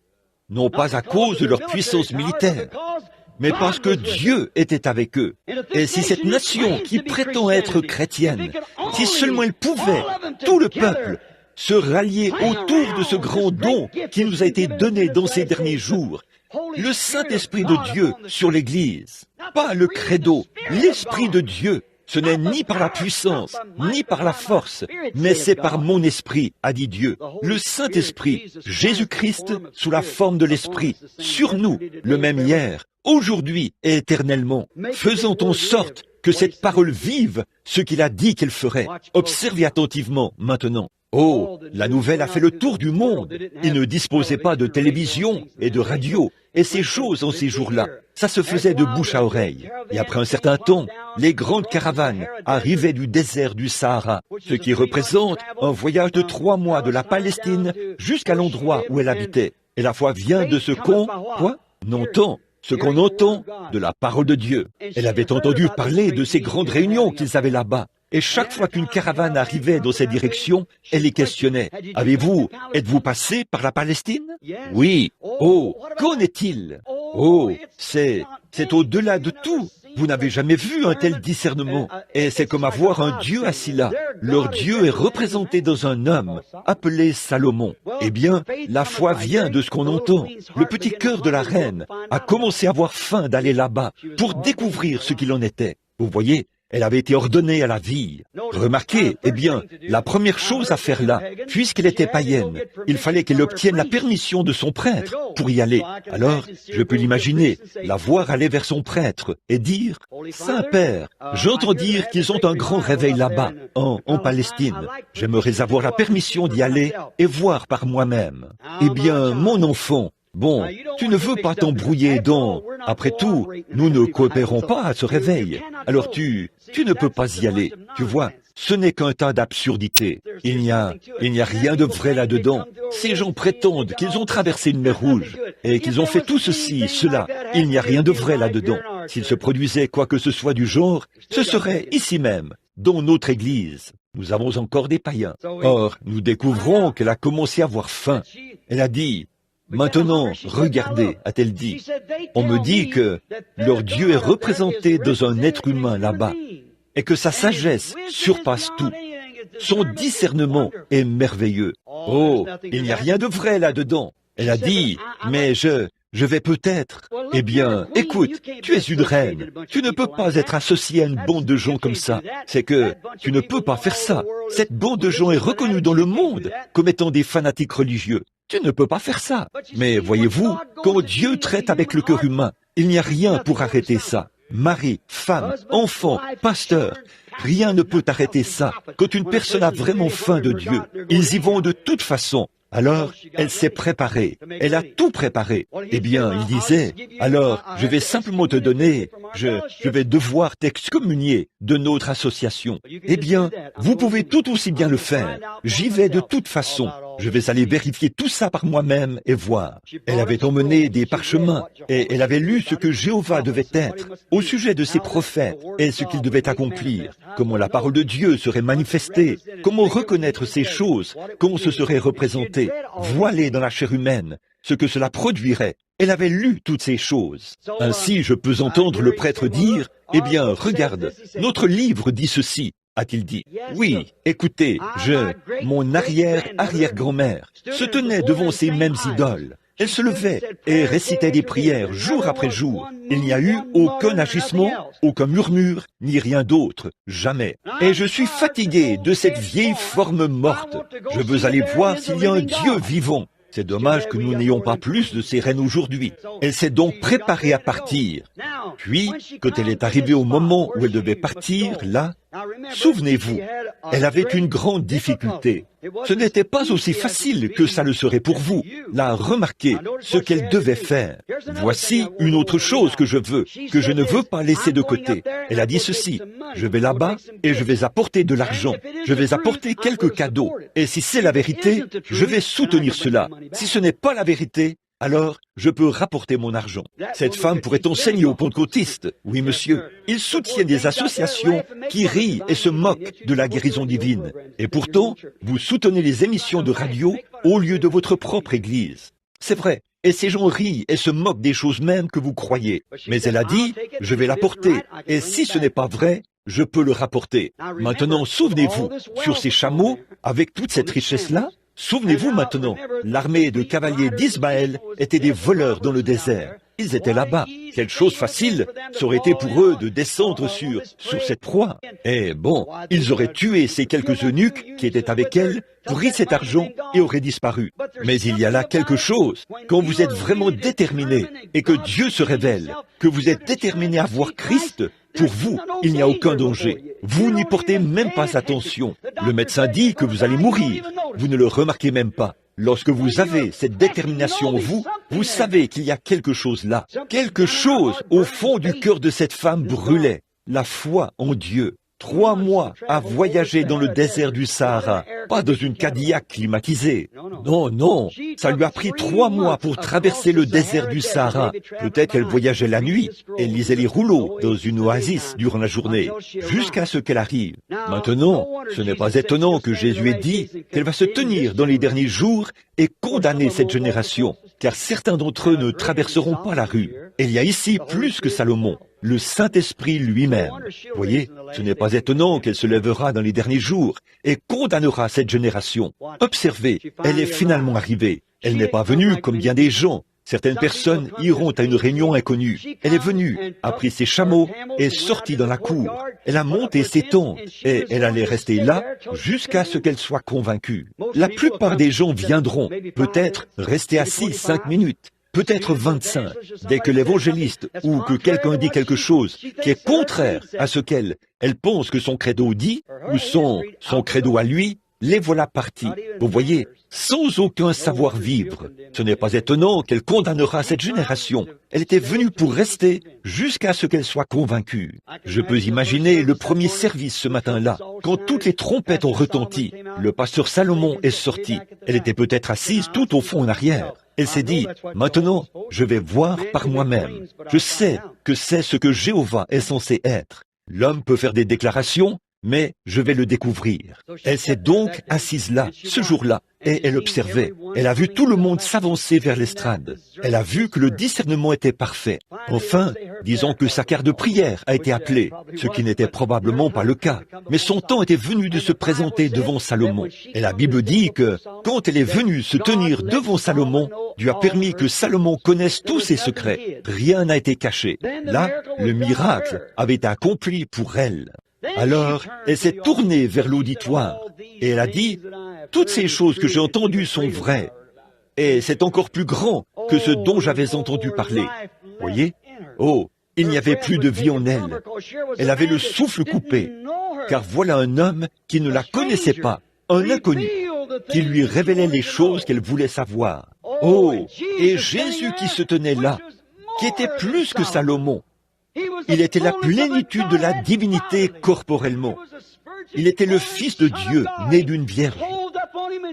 non pas à cause de leur puissance militaire, mais parce que Dieu était avec eux. Et si cette nation qui prétend être chrétienne, si seulement elle pouvait, tout le peuple, se rallier autour de ce grand don qui nous a été donné dans ces derniers jours, le Saint-Esprit de Dieu sur l'Église, pas le credo, l'Esprit de Dieu. Ce n'est ni par la puissance, ni par la force, mais c'est par mon esprit, a dit Dieu. Le Saint-Esprit, Jésus-Christ, sous la forme de l'Esprit, sur nous, le même hier, aujourd'hui et éternellement, faisant en sorte que cette parole vive ce qu'il a dit qu'elle ferait. Observez attentivement maintenant. Oh, la nouvelle a fait le tour du monde. Il ne disposait pas de télévision et de radio, et ces choses en ces jours-là. Ça se faisait de bouche à oreille. Et après un certain temps, les grandes caravanes arrivaient du désert du Sahara, ce qui représente un voyage de 3 mois de la Palestine jusqu'à l'endroit où elle habitait. Et la foi vient de ce qu'on, entend, ce qu'on entend de la parole de Dieu. Elle avait entendu parler de ces grandes réunions qu'ils avaient là-bas. Et chaque fois qu'une caravane arrivait dans cette direction, elle les questionnait. Êtes-vous passé par la Palestine? Oui. Oh, qu'en est-il? Oh, c'est au-delà de tout. Vous n'avez jamais vu un tel discernement. Et c'est comme avoir un Dieu assis là. Leur Dieu est représenté dans un homme, appelé Salomon. Eh bien, la foi vient de ce qu'on entend. Le petit cœur de la reine a commencé à avoir faim d'aller là-bas pour découvrir ce qu'il en était. Vous voyez? Elle avait été ordonnée à la vie. Remarquez, eh bien, la première chose à faire là, puisqu'elle était païenne, il fallait qu'elle obtienne la permission de son prêtre pour y aller. Alors, je peux l'imaginer, la voir aller vers son prêtre et dire, « Saint-Père, j'entends dire qu'ils ont un grand réveil là-bas, en Palestine. J'aimerais avoir la permission d'y aller et voir par moi-même. Eh bien, mon enfant, bon, tu ne veux pas t'embrouiller dans... Après tout, nous ne coopérons pas à ce réveil. Alors tu ne peux pas y aller. Tu vois, ce n'est qu'un tas d'absurdités. Il n'y a rien de vrai là-dedans. Ces gens prétendent qu'ils ont traversé une mer Rouge et qu'ils ont fait tout ceci, cela. Il n'y a rien de vrai là-dedans. S'il se produisait quoi que ce soit du genre, ce serait ici même, dans notre Église. Nous avons encore des païens. Or, nous découvrons qu'elle a commencé à avoir faim. Elle a dit... Maintenant, regardez, a-t-elle dit, on me dit que leur Dieu est représenté dans un être humain là-bas et que sa sagesse surpasse tout. Son discernement est merveilleux. Oh, il n'y a rien de vrai là-dedans. Elle a dit, mais je vais peut-être... Eh bien, écoute, tu es une reine. Tu ne peux pas être associé à une bande de gens comme ça. C'est que tu ne peux pas faire ça. Cette bande de gens est reconnue dans le monde comme étant des fanatiques religieux. Tu ne peux pas faire ça. Mais voyez-vous, quand Dieu traite avec le cœur humain, il n'y a rien pour arrêter ça. Mari, femme, enfant, pasteur, rien ne peut arrêter ça. Quand une personne a vraiment faim de Dieu, ils y vont de toute façon. Alors, elle s'est préparée. Elle a tout préparé. Eh bien, il disait, alors, je vais simplement te donner, je vais devoir t'excommunier de notre association. Eh bien, vous pouvez tout aussi bien le faire. J'y vais de toute façon. Je vais aller vérifier tout ça par moi-même et voir. Elle avait emmené des parchemins et elle avait lu ce que Jéhovah devait être au sujet de ses prophètes et ce qu'ils devaient accomplir, comment la parole de Dieu serait manifestée, comment reconnaître ces choses, comment ce serait représenté, voilé dans la chair humaine, ce que cela produirait. Elle avait lu toutes ces choses. Ainsi, je peux entendre le prêtre dire, « Eh bien, regarde, notre livre dit ceci. » A-t-il dit, oui, écoutez, mon arrière-arrière-grand-mère se tenait devant ces mêmes idoles. Elle se levait et récitait des prières jour après jour. Il n'y a eu aucun agissement, aucun murmure, ni rien d'autre, jamais. Et je suis fatigué de cette vieille forme morte. Je veux aller voir s'il y a un Dieu vivant. C'est dommage que nous n'ayons pas plus de ces reines aujourd'hui. Elle s'est donc préparée à partir. Puis, quand elle est arrivée au moment où elle devait partir, là, souvenez-vous, elle avait une grande difficulté. Ce n'était pas aussi facile que ça le serait pour vous. Là, remarquez ce qu'elle devait faire. Voici une autre chose que je ne veux pas laisser de côté. Elle a dit ceci, je vais là-bas et je vais apporter de l'argent. Je vais apporter quelques cadeaux. Et si c'est la vérité, je vais soutenir cela. Si ce n'est pas la vérité, alors je peux rapporter mon argent. Cette femme pourrait enseigner aux pentecôtistes. Oui, monsieur. Il soutient des associations qui rient et se moquent de la guérison divine. Et pourtant, vous soutenez les émissions de radio au lieu de votre propre Église. C'est vrai. Et ces gens rient et se moquent des choses mêmes que vous croyez. Mais elle a dit, je vais l'apporter. Et si ce n'est pas vrai, je peux le rapporter. Maintenant, souvenez-vous, sur ces chameaux, avec toute cette richesse-là, souvenez-vous maintenant, l'armée de cavaliers d'Ismaël était des voleurs dans le désert. Ils étaient là-bas. Quelle chose facile, ça aurait été pour eux de descendre sur cette proie. Et bon, ils auraient tué ces quelques eunuques qui étaient avec elle, pris cet argent et auraient disparu. Mais il y a là quelque chose, quand vous êtes vraiment déterminé et que Dieu se révèle, que vous êtes déterminé à voir Christ, pour vous, il n'y a aucun danger. Vous n'y portez même pas attention. Le médecin dit que vous allez mourir. Vous ne le remarquez même pas. Lorsque vous avez cette détermination en vous, vous savez qu'il y a quelque chose là. Quelque chose au fond du cœur de cette femme brûlait. La foi en Dieu. 3 mois à voyager dans le désert du Sahara, pas dans une Cadillac climatisée. Non, non, ça lui a pris 3 mois pour traverser le désert du Sahara. Peut-être qu'elle voyageait la nuit, elle lisait les rouleaux dans une oasis durant la journée, jusqu'à ce qu'elle arrive. Maintenant, ce n'est pas étonnant que Jésus ait dit qu'elle va se tenir dans les derniers jours et condamner cette génération, car certains d'entre eux ne traverseront pas la rue. Il y a ici plus que Salomon. Le Saint-Esprit lui-même. Voyez, ce n'est pas étonnant qu'elle se lèvera dans les derniers jours et condamnera cette génération. Observez, elle est finalement arrivée. Elle n'est pas venue comme bien des gens. Certaines personnes iront à une réunion inconnue. Elle est venue, a pris ses chameaux et sortie dans la cour. Elle a monté ses tentes et elle allait rester là jusqu'à ce qu'elle soit convaincue. La plupart des gens viendront, peut-être rester assis 5 minutes. Peut-être 25, dès que l'évangéliste ou que quelqu'un dit quelque chose qui est contraire à ce qu'elle pense que son credo dit, ou son credo à lui, les voilà partis. Vous voyez, sans aucun savoir-vivre. Ce n'est pas étonnant qu'elle condamnera cette génération. Elle était venue pour rester jusqu'à ce qu'elle soit convaincue. Je peux imaginer le premier service ce matin-là, quand toutes les trompettes ont retenti. Le pasteur Salomon est sorti. Elle était peut-être assise tout au fond en arrière. Elle s'est dit, maintenant, je vais voir par moi-même. Je sais que c'est ce que Jéhovah est censé être. L'homme peut faire des déclarations, mais je vais le découvrir. Elle s'est donc assise là, ce jour-là, et elle observait. Elle a vu tout le monde s'avancer vers l'estrade. Elle a vu que le discernement était parfait. Enfin, disons que sa carte de prière a été appelée, ce qui n'était probablement pas le cas. Mais son temps était venu de se présenter devant Salomon. Et la Bible dit que, quand elle est venue se tenir devant Salomon, Dieu a permis que Salomon connaisse tous ses secrets. Rien n'a été caché. Là, le miracle avait été accompli pour elle. Alors, elle s'est tournée vers l'auditoire et elle a dit, « Toutes ces choses que j'ai entendues sont vraies, et c'est encore plus grand que ce dont j'avais entendu parler. » Voyez? Oh, il n'y avait plus de vie en elle. Elle avait le souffle coupé, car voilà un homme qui ne la connaissait pas, un inconnu, qui lui révélait les choses qu'elle voulait savoir. Oh, et Jésus qui se tenait là, qui était plus que Salomon. Il était la plénitude de la divinité corporellement. Il était le Fils de Dieu, né d'une vierge.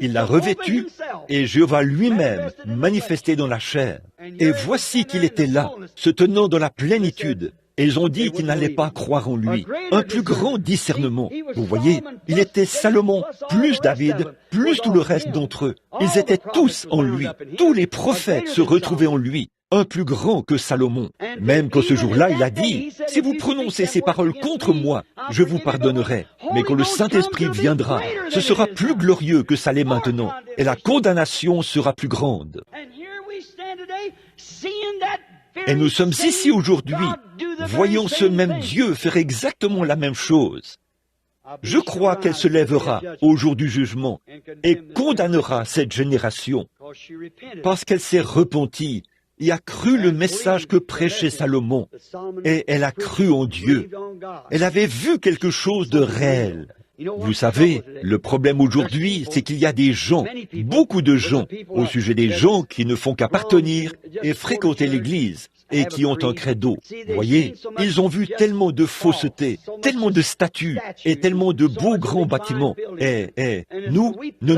Il l'a revêtu et Jéhovah lui-même manifesté dans la chair. Et voici qu'il était là, se tenant dans la plénitude. Et ils ont dit qu'ils n'allaient pas croire en lui. Un plus grand discernement. Vous voyez, il était Salomon, plus David, plus tout le reste d'entre eux. Ils étaient tous en lui. Tous les prophètes se retrouvaient en lui. Un plus grand que Salomon. Même qu'en ce jour-là, il a dit, « Si vous prononcez ces paroles contre moi, je vous pardonnerai. Mais quand le Saint-Esprit viendra, ce sera plus glorieux que ça l'est maintenant, et la condamnation sera plus grande. » Et nous sommes ici aujourd'hui, voyons ce même Dieu faire exactement la même chose. Je crois qu'elle se lèvera au jour du jugement et condamnera cette génération, parce qu'elle s'est repentie et a cru le message que prêchait Salomon. Et elle a cru en Dieu. Elle avait vu quelque chose de réel. Vous savez, le problème aujourd'hui, c'est qu'il y a des gens, beaucoup de gens, au sujet des gens qui ne font qu'appartenir et fréquenter l'Église et qui ont un credo. Vous voyez, ils ont vu tellement de fausseté, tellement de statues et tellement de beaux grands bâtiments. Et nous, ne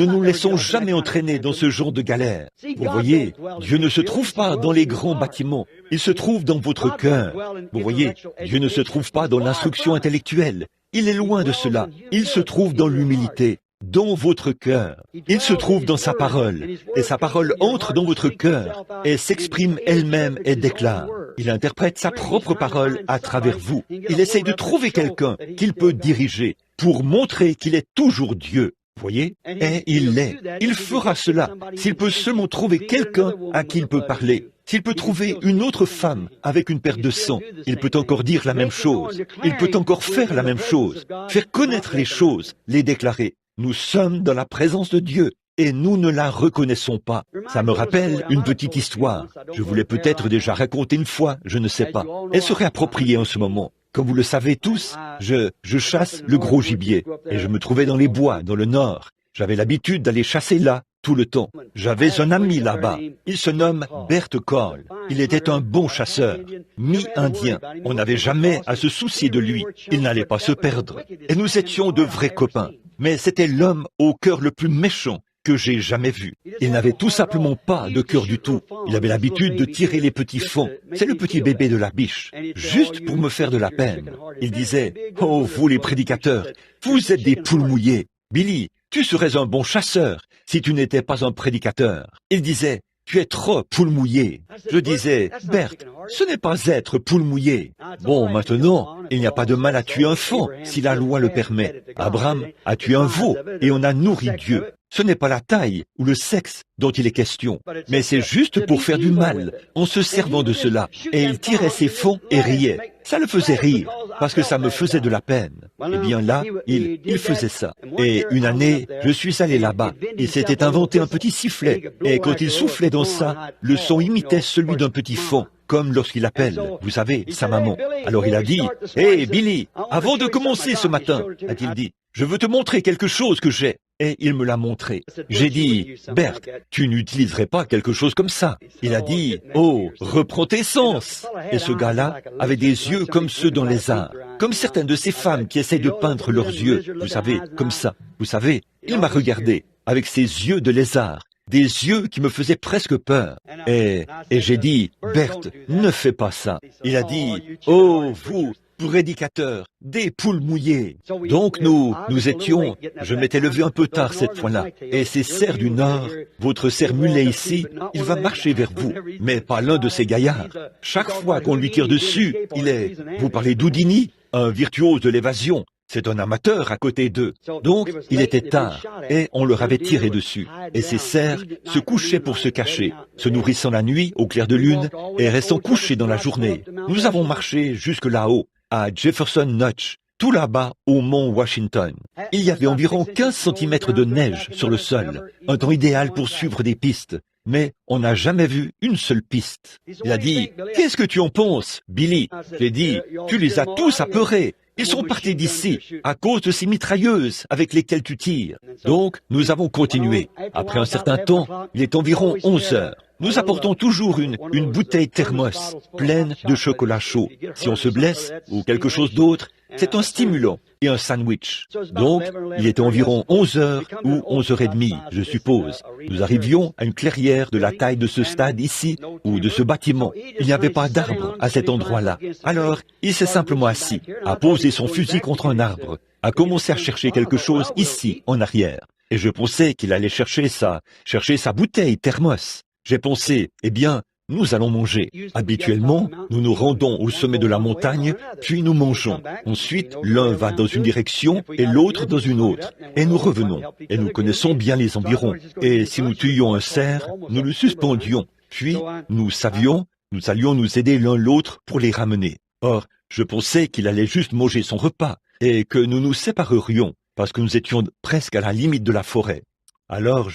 nous laissons jamais entraîner dans ce genre de galère. Vous voyez, Dieu ne se trouve pas dans les grands bâtiments, il se trouve dans votre cœur. Vous voyez, Dieu ne se trouve pas dans l'instruction intellectuelle. Il est loin de cela. Il se trouve dans l'humilité, dans votre cœur. Il se trouve dans sa parole. Et sa parole entre dans votre cœur et s'exprime elle-même et déclare. Il interprète sa propre parole à travers vous. Il essaye de trouver quelqu'un qu'il peut diriger pour montrer qu'il est toujours Dieu. Vous voyez? Et il l'est. Il fera cela s'il peut seulement trouver quelqu'un à qui il peut parler. S'il peut trouver une autre femme avec une perte de sang, il peut encore dire la même chose. Il peut encore faire la même chose, faire connaître les choses, les déclarer. Nous sommes dans la présence de Dieu et nous ne la reconnaissons pas. Ça me rappelle une petite histoire. Je vous l'ai peut-être déjà racontée une fois, je ne sais pas. Elle serait appropriée en ce moment. Comme vous le savez tous, je chasse le gros gibier et je me trouvais dans les bois, dans le nord. J'avais l'habitude d'aller chasser là, tout le temps. J'avais un ami là-bas. Il se nomme Bert Cole. Il était un bon chasseur, mi-indien. On n'avait jamais à se soucier de lui. Il n'allait pas se perdre. Et nous étions de vrais copains. Mais c'était l'homme au cœur le plus méchant que j'ai jamais vu. Il n'avait tout simplement pas de cœur du tout. Il avait l'habitude de tirer les petits faons. C'est le petit bébé de la biche. Juste pour me faire de la peine. Il disait, « Oh, vous les prédicateurs, vous êtes des poules mouillées. Billy, tu serais un bon chasseur si tu n'étais pas un prédicateur. » Il disait, « Tu es trop poule mouillée. » Je disais, « Bert, ce n'est pas être poule mouillée. » Bon, maintenant, il n'y a pas de mal à tuer un faon si la loi le permet. Abraham a tué un veau et on a nourri Dieu. Ce n'est pas la taille ou le sexe dont il est question, mais c'est juste pour faire du mal en se servant de cela. Et il tirait ses faons et riait. Ça le faisait rire, parce que ça me faisait de la peine. Eh bien là, il faisait ça. Et une année, je suis allé là-bas. Il s'était inventé un petit sifflet, et quand il soufflait dans ça, le son imitait celui d'un petit faon, comme lorsqu'il appelle, vous savez, sa maman. Alors il a dit, « Hé, Billy, avant de commencer ce matin, a-t-il dit, je veux te montrer quelque chose que j'ai. » Et il me l'a montré. J'ai dit, « Bert, tu n'utiliserais pas quelque chose comme ça. » Il a dit, « Oh, reprends tes sens. » Et ce gars-là avait des yeux comme ceux d'un lézard, comme certaines de ces femmes qui essaient de peindre leurs yeux, vous savez, comme ça. Vous savez, il m'a regardé avec ses yeux de lézard, des yeux qui me faisaient presque peur. Et j'ai dit, « Bert, ne fais pas ça. » Il a dit, « Oh, vous, prédicateurs, des poules mouillées. » Donc nous étions, je m'étais levé un peu tard cette fois-là, et ces cerfs du Nord, votre cerf mulet ici, il va marcher vers vous, mais pas l'un de ces gaillards. Chaque fois qu'on lui tire dessus, vous parlez d'Houdini, un virtuose de l'évasion. C'est un amateur à côté d'eux. Donc, il était tard, et on leur avait tiré dessus. Et ces cerfs se couchaient pour se cacher, se nourrissant la nuit au clair de lune, et restant couchés dans la journée. Nous avons marché jusque là-haut, à Jefferson Notch, tout là-bas au mont Washington. Il y avait environ 15 cm de neige sur le sol, un temps idéal pour suivre des pistes. Mais on n'a jamais vu une seule piste. Il a dit, « Qu'est-ce que tu en penses, Billy ?» J'ai dit, « Tu les as tous apeurés. Ils sont partis d'ici à cause de ces mitrailleuses avec lesquelles tu tires. » Donc, nous avons continué. Après un certain temps, il est environ 11 heures. Nous apportons toujours une bouteille thermos pleine de chocolat chaud. Si on se blesse ou quelque chose d'autre, c'est un stimulant et un sandwich. Donc, il était environ 11 heures ou 11h30, je suppose. Nous arrivions à une clairière de la taille de ce stade ici, ou de ce bâtiment. Il n'y avait pas d'arbre à cet endroit-là. Alors, il s'est simplement assis, a posé son fusil contre un arbre, a commencé à chercher quelque chose ici, en arrière. Et je pensais qu'il allait chercher sa bouteille thermos. J'ai pensé, eh bien, nous allons manger. Habituellement, nous nous rendons au sommet de la montagne, puis nous mangeons. Ensuite, l'un va dans une direction et l'autre dans une autre. Et nous revenons. Et nous connaissons bien les environs. Et si nous tuions un cerf, nous le suspendions. Puis, nous allions nous aider l'un l'autre pour les ramener. Or, je pensais qu'il allait juste manger son repas et que nous nous séparerions parce que nous étions presque à la limite de la forêt. Alors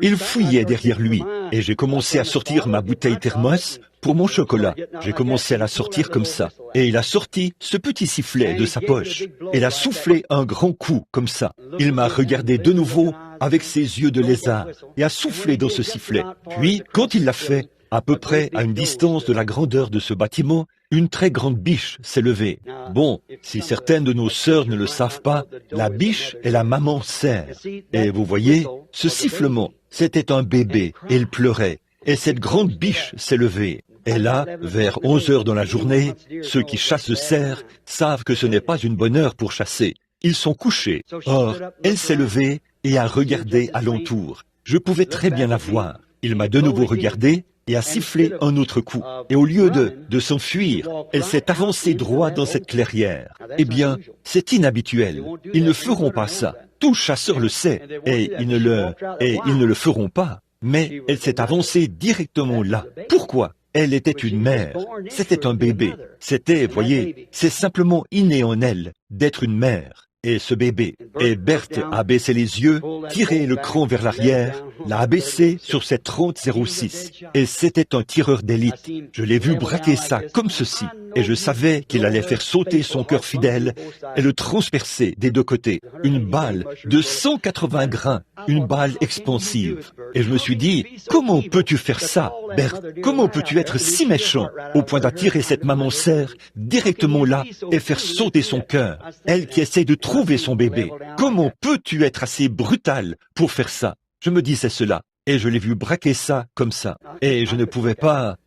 il fouillait derrière lui, et j'ai commencé à sortir ma bouteille thermos pour mon chocolat. J'ai commencé à la sortir comme ça. Et il a sorti ce petit sifflet de sa poche. Il a soufflé un grand coup comme ça. Il m'a regardé de nouveau avec ses yeux de lézard et a soufflé dans ce sifflet. Puis, quand il l'a fait, à peu près à une distance de la grandeur de ce bâtiment, une très grande biche s'est levée. Bon, si certaines de nos sœurs ne le savent pas, la biche est la maman cerf. Et vous voyez, ce sifflement, c'était un bébé, et il pleurait. Et cette grande biche s'est levée. Et là, vers 11 heures dans la journée, ceux qui chassent le cerf savent que ce n'est pas une bonne heure pour chasser. Ils sont couchés. Or, elle s'est levée et a regardé alentour. Je pouvais très bien la voir. Il m'a de nouveau regardé et a sifflé un autre coup. Et au lieu de s'enfuir, elle s'est avancée droit dans cette clairière. Eh bien, c'est inhabituel. Ils ne feront pas ça. Tout chasseur le sait, et ils ne le feront pas. Mais elle s'est avancée directement là. Pourquoi? Elle était une mère. C'était un bébé. C'était, voyez, c'est simplement inné en elle d'être une mère. Et ce bébé. Et Berthe a baissé les yeux, tiré le cran vers l'arrière, l'a abaissé sur cette 30-06. Et c'était un tireur d'élite. Je l'ai vu braquer ça comme ceci. Et je savais qu'il allait faire sauter son cœur fidèle et le transpercer des deux côtés. Une balle de 180 grains, une balle expansive. Et je me suis dit, comment peux-tu faire ça, Berthe? Comment peux-tu être si méchant au point d'attirer cette maman cerf directement là et faire sauter son cœur? Elle qui essaie de trouver son bébé. Comment peux-tu être assez brutal pour faire ça? Je me disais cela. Et je l'ai vu braquer ça comme ça. Et je ne pouvais pas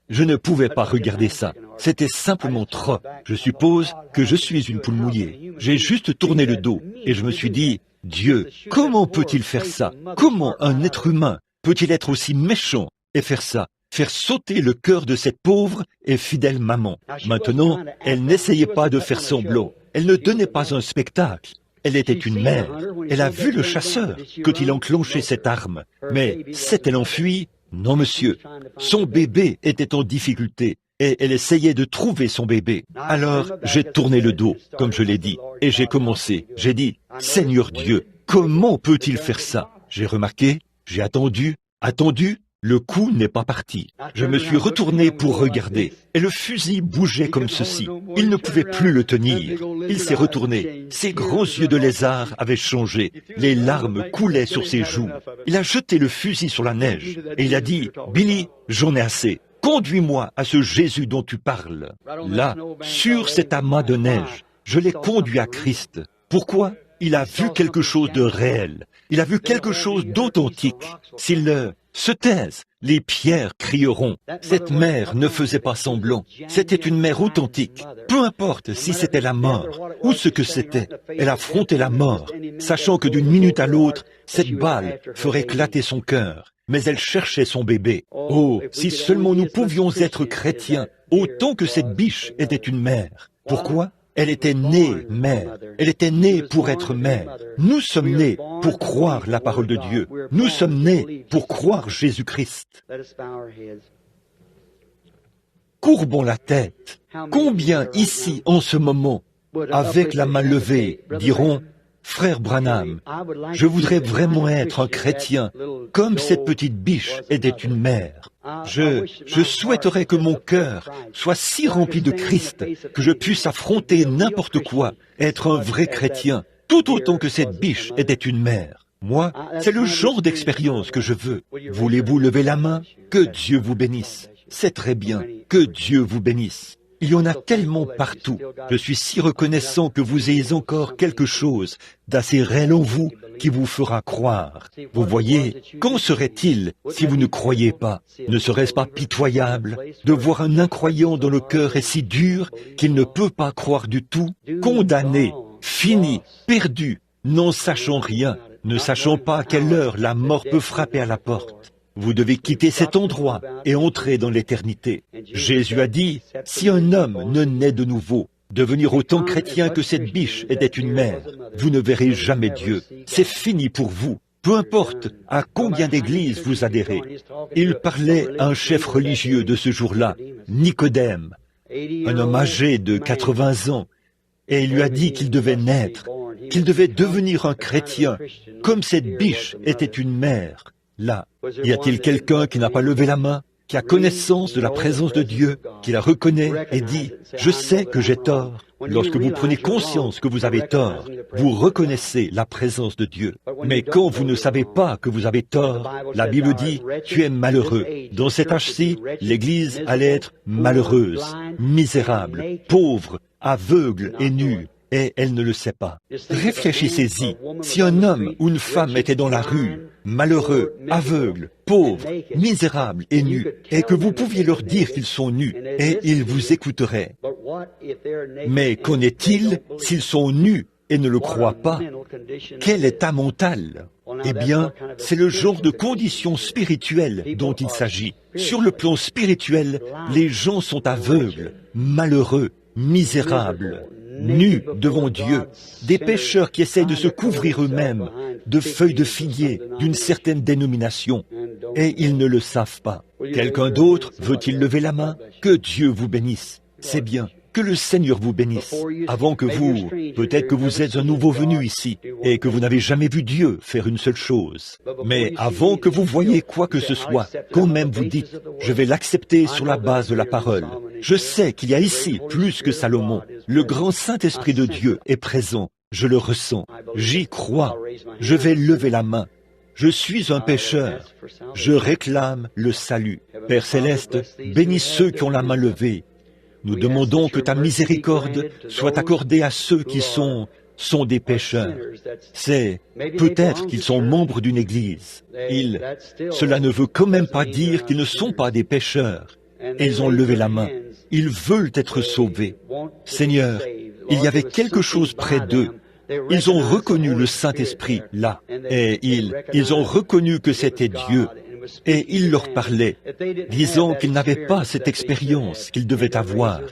regarder ça. C'était simplement trop. Je suppose que je suis une poule mouillée. J'ai juste tourné le dos et je me suis dit, Dieu, comment peut-il faire ça? Comment un être humain peut-il être aussi méchant et faire ça? Faire sauter le cœur de cette pauvre et fidèle maman. Maintenant, elle n'essayait pas de faire semblant. Elle ne donnait pas un spectacle. Elle était une mère. Elle a vu le chasseur quand il enclenchait cette arme. Mais s'est-elle enfuie? Non, monsieur. Son bébé était en difficulté et elle essayait de trouver son bébé. Alors, j'ai tourné le dos, comme je l'ai dit, et j'ai commencé. J'ai dit, Seigneur Dieu, comment peut-il faire ça? J'ai remarqué, j'ai attendu, le coup n'est pas parti. Je me suis retourné pour regarder, et le fusil bougeait comme ceci. Il ne pouvait plus le tenir. Il s'est retourné. Ses grands yeux de lézard avaient changé. Les larmes coulaient sur ses joues. Il a jeté le fusil sur la neige, et il a dit, « Billy, j'en ai assez. Conduis-moi à ce Jésus dont tu parles. » Là, sur cet amas de neige, je l'ai conduit à Christ. Pourquoi? Il a vu quelque chose de réel. Il a vu quelque chose d'authentique. S'il se taise, les pierres crieront. Cette mère ne faisait pas semblant. C'était une mère authentique. Peu importe si c'était la mort ou ce que c'était. Elle affrontait la mort, sachant que d'une minute à l'autre, cette balle ferait éclater son cœur. Mais elle cherchait son bébé. Oh, si seulement nous pouvions être chrétiens, autant que cette biche était une mère. Pourquoi? Elle était née mère. Elle était née pour être mère. Nous sommes nés pour croire la parole de Dieu. Nous sommes nés pour croire Jésus-Christ. Courbons la tête. Combien ici, en ce moment, avec la main levée, diront, « Frère Branham, je voudrais vraiment être un chrétien, comme cette petite biche était une mère. Je souhaiterais que mon cœur soit si rempli de Christ que je puisse affronter n'importe quoi, être un vrai chrétien, tout autant que cette biche était une mère. Moi, c'est le genre d'expérience que je veux. Voulez-vous lever la main? Que Dieu vous bénisse. C'est très bien. Que Dieu vous bénisse. Il y en a tellement partout. Je suis si reconnaissant que vous ayez encore quelque chose d'assez réel en vous qui vous fera croire. Vous voyez, qu'en serait-il si vous ne croyez pas? Ne serait-ce pas pitoyable de voir un incroyant dont le cœur est si dur qu'il ne peut pas croire du tout, condamné, fini, perdu, n'en sachant rien, ne sachant pas à quelle heure la mort peut frapper à la porte? Vous devez quitter cet endroit et entrer dans l'éternité. Jésus a dit, si un homme ne naît de nouveau, devenir autant chrétien que cette biche était une mère, vous ne verrez jamais Dieu. C'est fini pour vous. Peu importe à combien d'églises vous adhérez. Il parlait à un chef religieux de ce jour-là, Nicodème, un homme âgé de 80 ans, et il lui a dit qu'il devait naître. qu'il devait devenir un chrétien, comme cette biche était une mère. Là, y a-t-il quelqu'un qui n'a pas levé la main, qui a connaissance de la présence de Dieu, qui la reconnaît et dit « Je sais que j'ai tort ». Lorsque vous prenez conscience que vous avez tort, vous reconnaissez la présence de Dieu. Mais quand vous ne savez pas que vous avez tort, la Bible dit « Tu es malheureux ». Dans cet âge-ci, l'Église allait être malheureuse, misérable, pauvre, aveugle et nue. Et elle ne le sait pas. Réfléchissez-y. Si un homme ou une femme était dans la rue, malheureux, aveugle, pauvre, misérable et nu, et que vous pouviez leur dire qu'ils sont nus, et ils vous écouteraient. Mais qu'en est-il s'ils sont nus et ne le croient pas? Quel état mental? Eh bien, c'est le genre de condition spirituelle dont il s'agit. Sur le plan spirituel, les gens sont aveugles, malheureux, misérables, nus devant Dieu, des pécheurs qui essayent de se couvrir eux-mêmes de feuilles de figuier d'une certaine dénomination, et ils ne le savent pas. Quelqu'un d'autre veut-il lever la main? Que Dieu vous bénisse. C'est bien. Que le Seigneur vous bénisse. Avant que vous, peut-être que vous êtes un nouveau venu ici et que vous n'avez jamais vu Dieu faire une seule chose. Mais avant que vous voyiez quoi que ce soit, quand même vous dites, je vais l'accepter sur la base de la parole. Je sais qu'il y a ici plus que Salomon. Le grand Saint-Esprit de Dieu est présent. Je le ressens. J'y crois. Je vais lever la main. Je suis un pécheur. Je réclame le salut. Père Céleste, bénis ceux qui ont la main levée. Nous demandons que ta miséricorde soit accordée à ceux qui sont des pécheurs. C'est peut-être qu'ils sont membres d'une église. Cela ne veut quand même pas dire qu'ils ne sont pas des pécheurs. Et ils ont levé la main. Ils veulent être sauvés. Seigneur, il y avait quelque chose près d'eux. Ils ont reconnu le Saint-Esprit là. Et ils ont reconnu que c'était Dieu. Et il leur parlait, disant qu'ils n'avaient pas cette expérience qu'ils devaient avoir.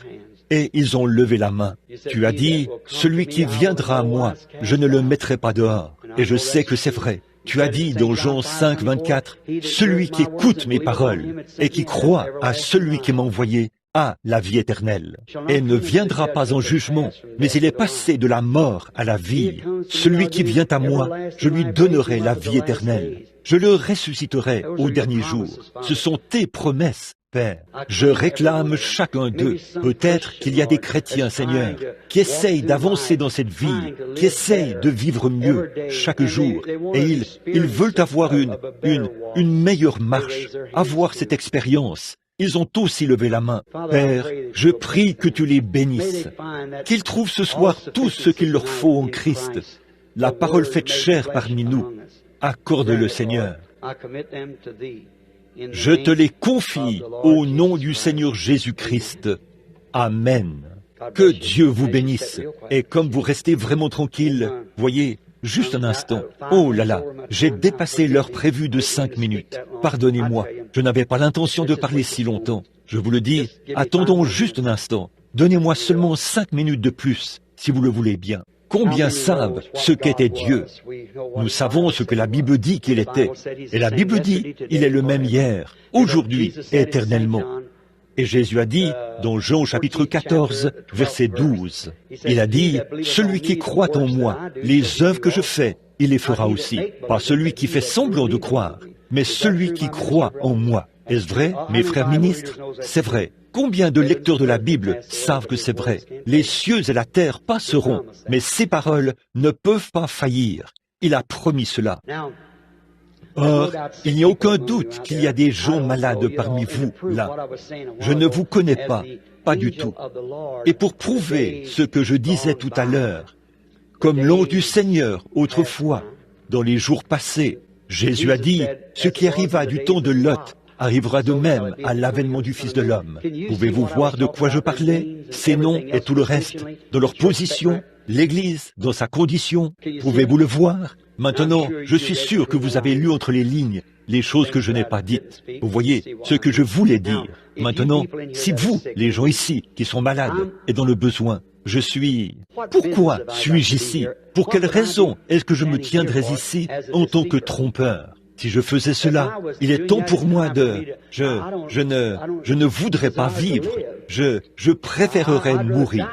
Et ils ont levé la main. Tu as dit, celui qui viendra à moi, je ne le mettrai pas dehors. Et je sais que c'est vrai. Tu as dit dans Jean 5, 24, celui qui écoute mes paroles et qui croit à celui qui m'a envoyé a la vie éternelle. Et ne viendra pas en jugement, mais il est passé de la mort à la vie. Celui qui vient à moi, je lui donnerai la vie éternelle. Je le ressusciterai au dernier jour. Ce sont tes promesses, Père. Je réclame chacun d'eux. Peut-être qu'il y a des chrétiens, Seigneur, qui essayent d'avancer dans cette vie, qui essayent de vivre mieux chaque jour. Et ils veulent avoir une meilleure marche, avoir cette expérience. Ils ont aussi levé la main. Père, je prie que tu les bénisses, qu'ils trouvent ce soir tout ce qu'il leur faut en Christ. La parole faite chair parmi nous. Accorde-le, Seigneur. Je te les confie au nom du Seigneur Jésus-Christ. Amen. Que Dieu vous bénisse. Et comme vous restez vraiment tranquille, voyez, juste un instant. Oh là là, j'ai dépassé l'heure prévue de 5 minutes. Pardonnez-moi, je n'avais pas l'intention de parler si longtemps. Je vous le dis, attendons juste un instant. Donnez-moi seulement 5 minutes de plus, si vous le voulez bien. Combien savent ce qu'était Dieu? Nous savons ce que la Bible dit qu'il était. Et la Bible dit, il est le même hier, aujourd'hui et éternellement. Et Jésus a dit, dans Jean chapitre 14, verset 12, il a dit, « Celui qui croit en moi, les œuvres que je fais, il les fera aussi. Pas celui qui fait semblant de croire, mais celui qui croit en moi. » Est-ce vrai, mes frères ministres? C'est vrai. Combien de lecteurs de la Bible savent que c'est vrai? Les cieux et la terre passeront, mais ses paroles ne peuvent pas faillir. Il a promis cela. Or, il n'y a aucun doute qu'il y a des gens malades parmi vous, là. Je ne vous connais pas du tout. Et pour prouver ce que je disais tout à l'heure, comme l'ange du Seigneur autrefois, dans les jours passés, Jésus a dit, ce qui arriva du temps de Lot arrivera de même à l'avènement du Fils de l'homme. Pouvez-vous voir de quoi je parlais? Ces noms et tout le reste, dans leur position, l'Église, dans sa condition, pouvez-vous le voir? Maintenant, je suis sûr que vous avez lu entre les lignes les choses que je n'ai pas dites. Vous voyez ce que je voulais dire. Maintenant, si vous, les gens ici, qui sont malades et dans le besoin, pourquoi suis-je ici? Pour quelle raison est-ce que je me tiendrais ici en tant que trompeur? Si je faisais cela, il est temps pour moi de... Je ne voudrais pas vivre. Je préférerais mourir.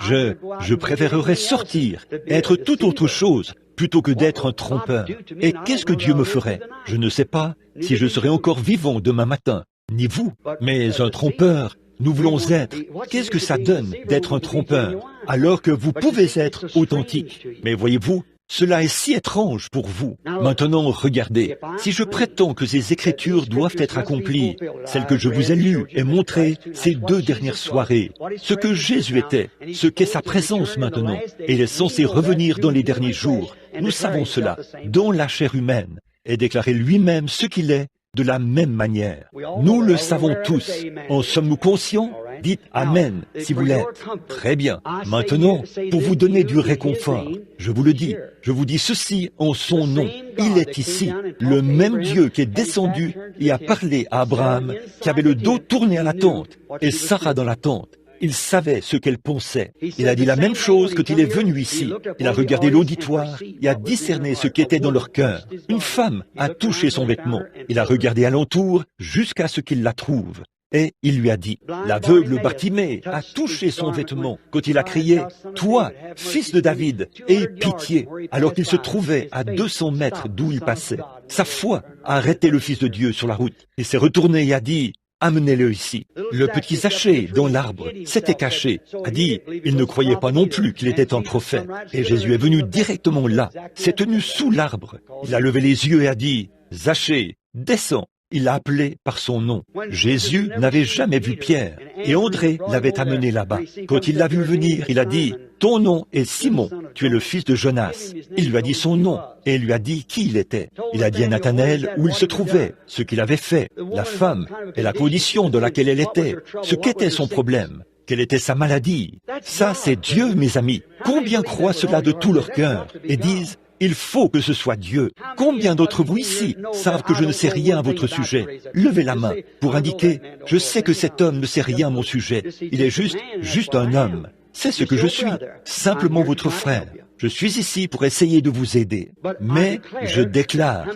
Je préférerais sortir, être tout autre chose, plutôt que d'être un trompeur. Et qu'est-ce que Dieu me ferait? Je ne sais pas si je serais encore vivant demain matin, ni vous. Mais un trompeur, nous voulons être. Qu'est-ce que ça donne d'être un trompeur, alors que vous pouvez être authentique? Mais voyez-vous, cela est si étrange pour vous. Maintenant, regardez, si je prétends que ces Écritures doivent être accomplies, celles que je vous ai lues et montrées ces 2 dernières soirées, ce que Jésus était, ce qu'est sa présence maintenant, et il est censé revenir dans les derniers jours, nous savons cela, dans la chair humaine, et déclarer lui-même ce qu'il est de la même manière. Nous le savons tous. En sommes-nous conscients? Dites Amen si vous l'êtes. Très bien. Maintenant, pour vous donner du réconfort, je vous le dis, je vous dis ceci en son nom. Il est ici, le même Dieu qui est descendu et a parlé à Abraham, qui avait le dos tourné à la tente, et Sarah dans la tente. Il savait ce qu'elle pensait. Il a dit la même chose quand il est venu ici. Il a regardé l'auditoire et a discerné ce qui était dans leur cœur. Une femme a touché son vêtement. Il a regardé alentour jusqu'à ce qu'il la trouve. Et il lui a dit, l'aveugle Bartimée a touché son vêtement quand il a crié, « Toi, fils de David, aie pitié !» alors qu'il se trouvait à 200 mètres d'où il passait. Sa foi a arrêté le Fils de Dieu sur la route. Il s'est retourné et a dit, amenez-le ici. Le petit Zachée, dans l'arbre, s'était caché, a dit, il ne croyait pas non plus qu'il était un prophète. Et Jésus est venu directement là, s'est tenu sous l'arbre. Il a levé les yeux et a dit, Zachée, descends. Il l'a appelé par son nom. Jésus n'avait jamais vu Pierre, et André l'avait amené là-bas. Quand il l'a vu venir, il a dit, ton nom est Simon, tu es le fils de Jonas. Il lui a dit son nom, et il lui a dit qui il était. Il a dit à Nathanaël où il se trouvait, ce qu'il avait fait, la femme, et la condition dans laquelle elle était, ce qu'était son problème. Quelle était sa maladie? Ça, c'est Dieu, mes amis. Combien croient cela de tout leur cœur et disent, il faut que ce soit Dieu. Combien d'entre vous ici savent que je ne sais rien à votre sujet? Levez la main pour indiquer, je sais que cet homme ne sait rien à mon sujet. Il est juste un homme. C'est ce que je suis, simplement votre frère. Je suis ici pour essayer de vous aider. Mais je déclare,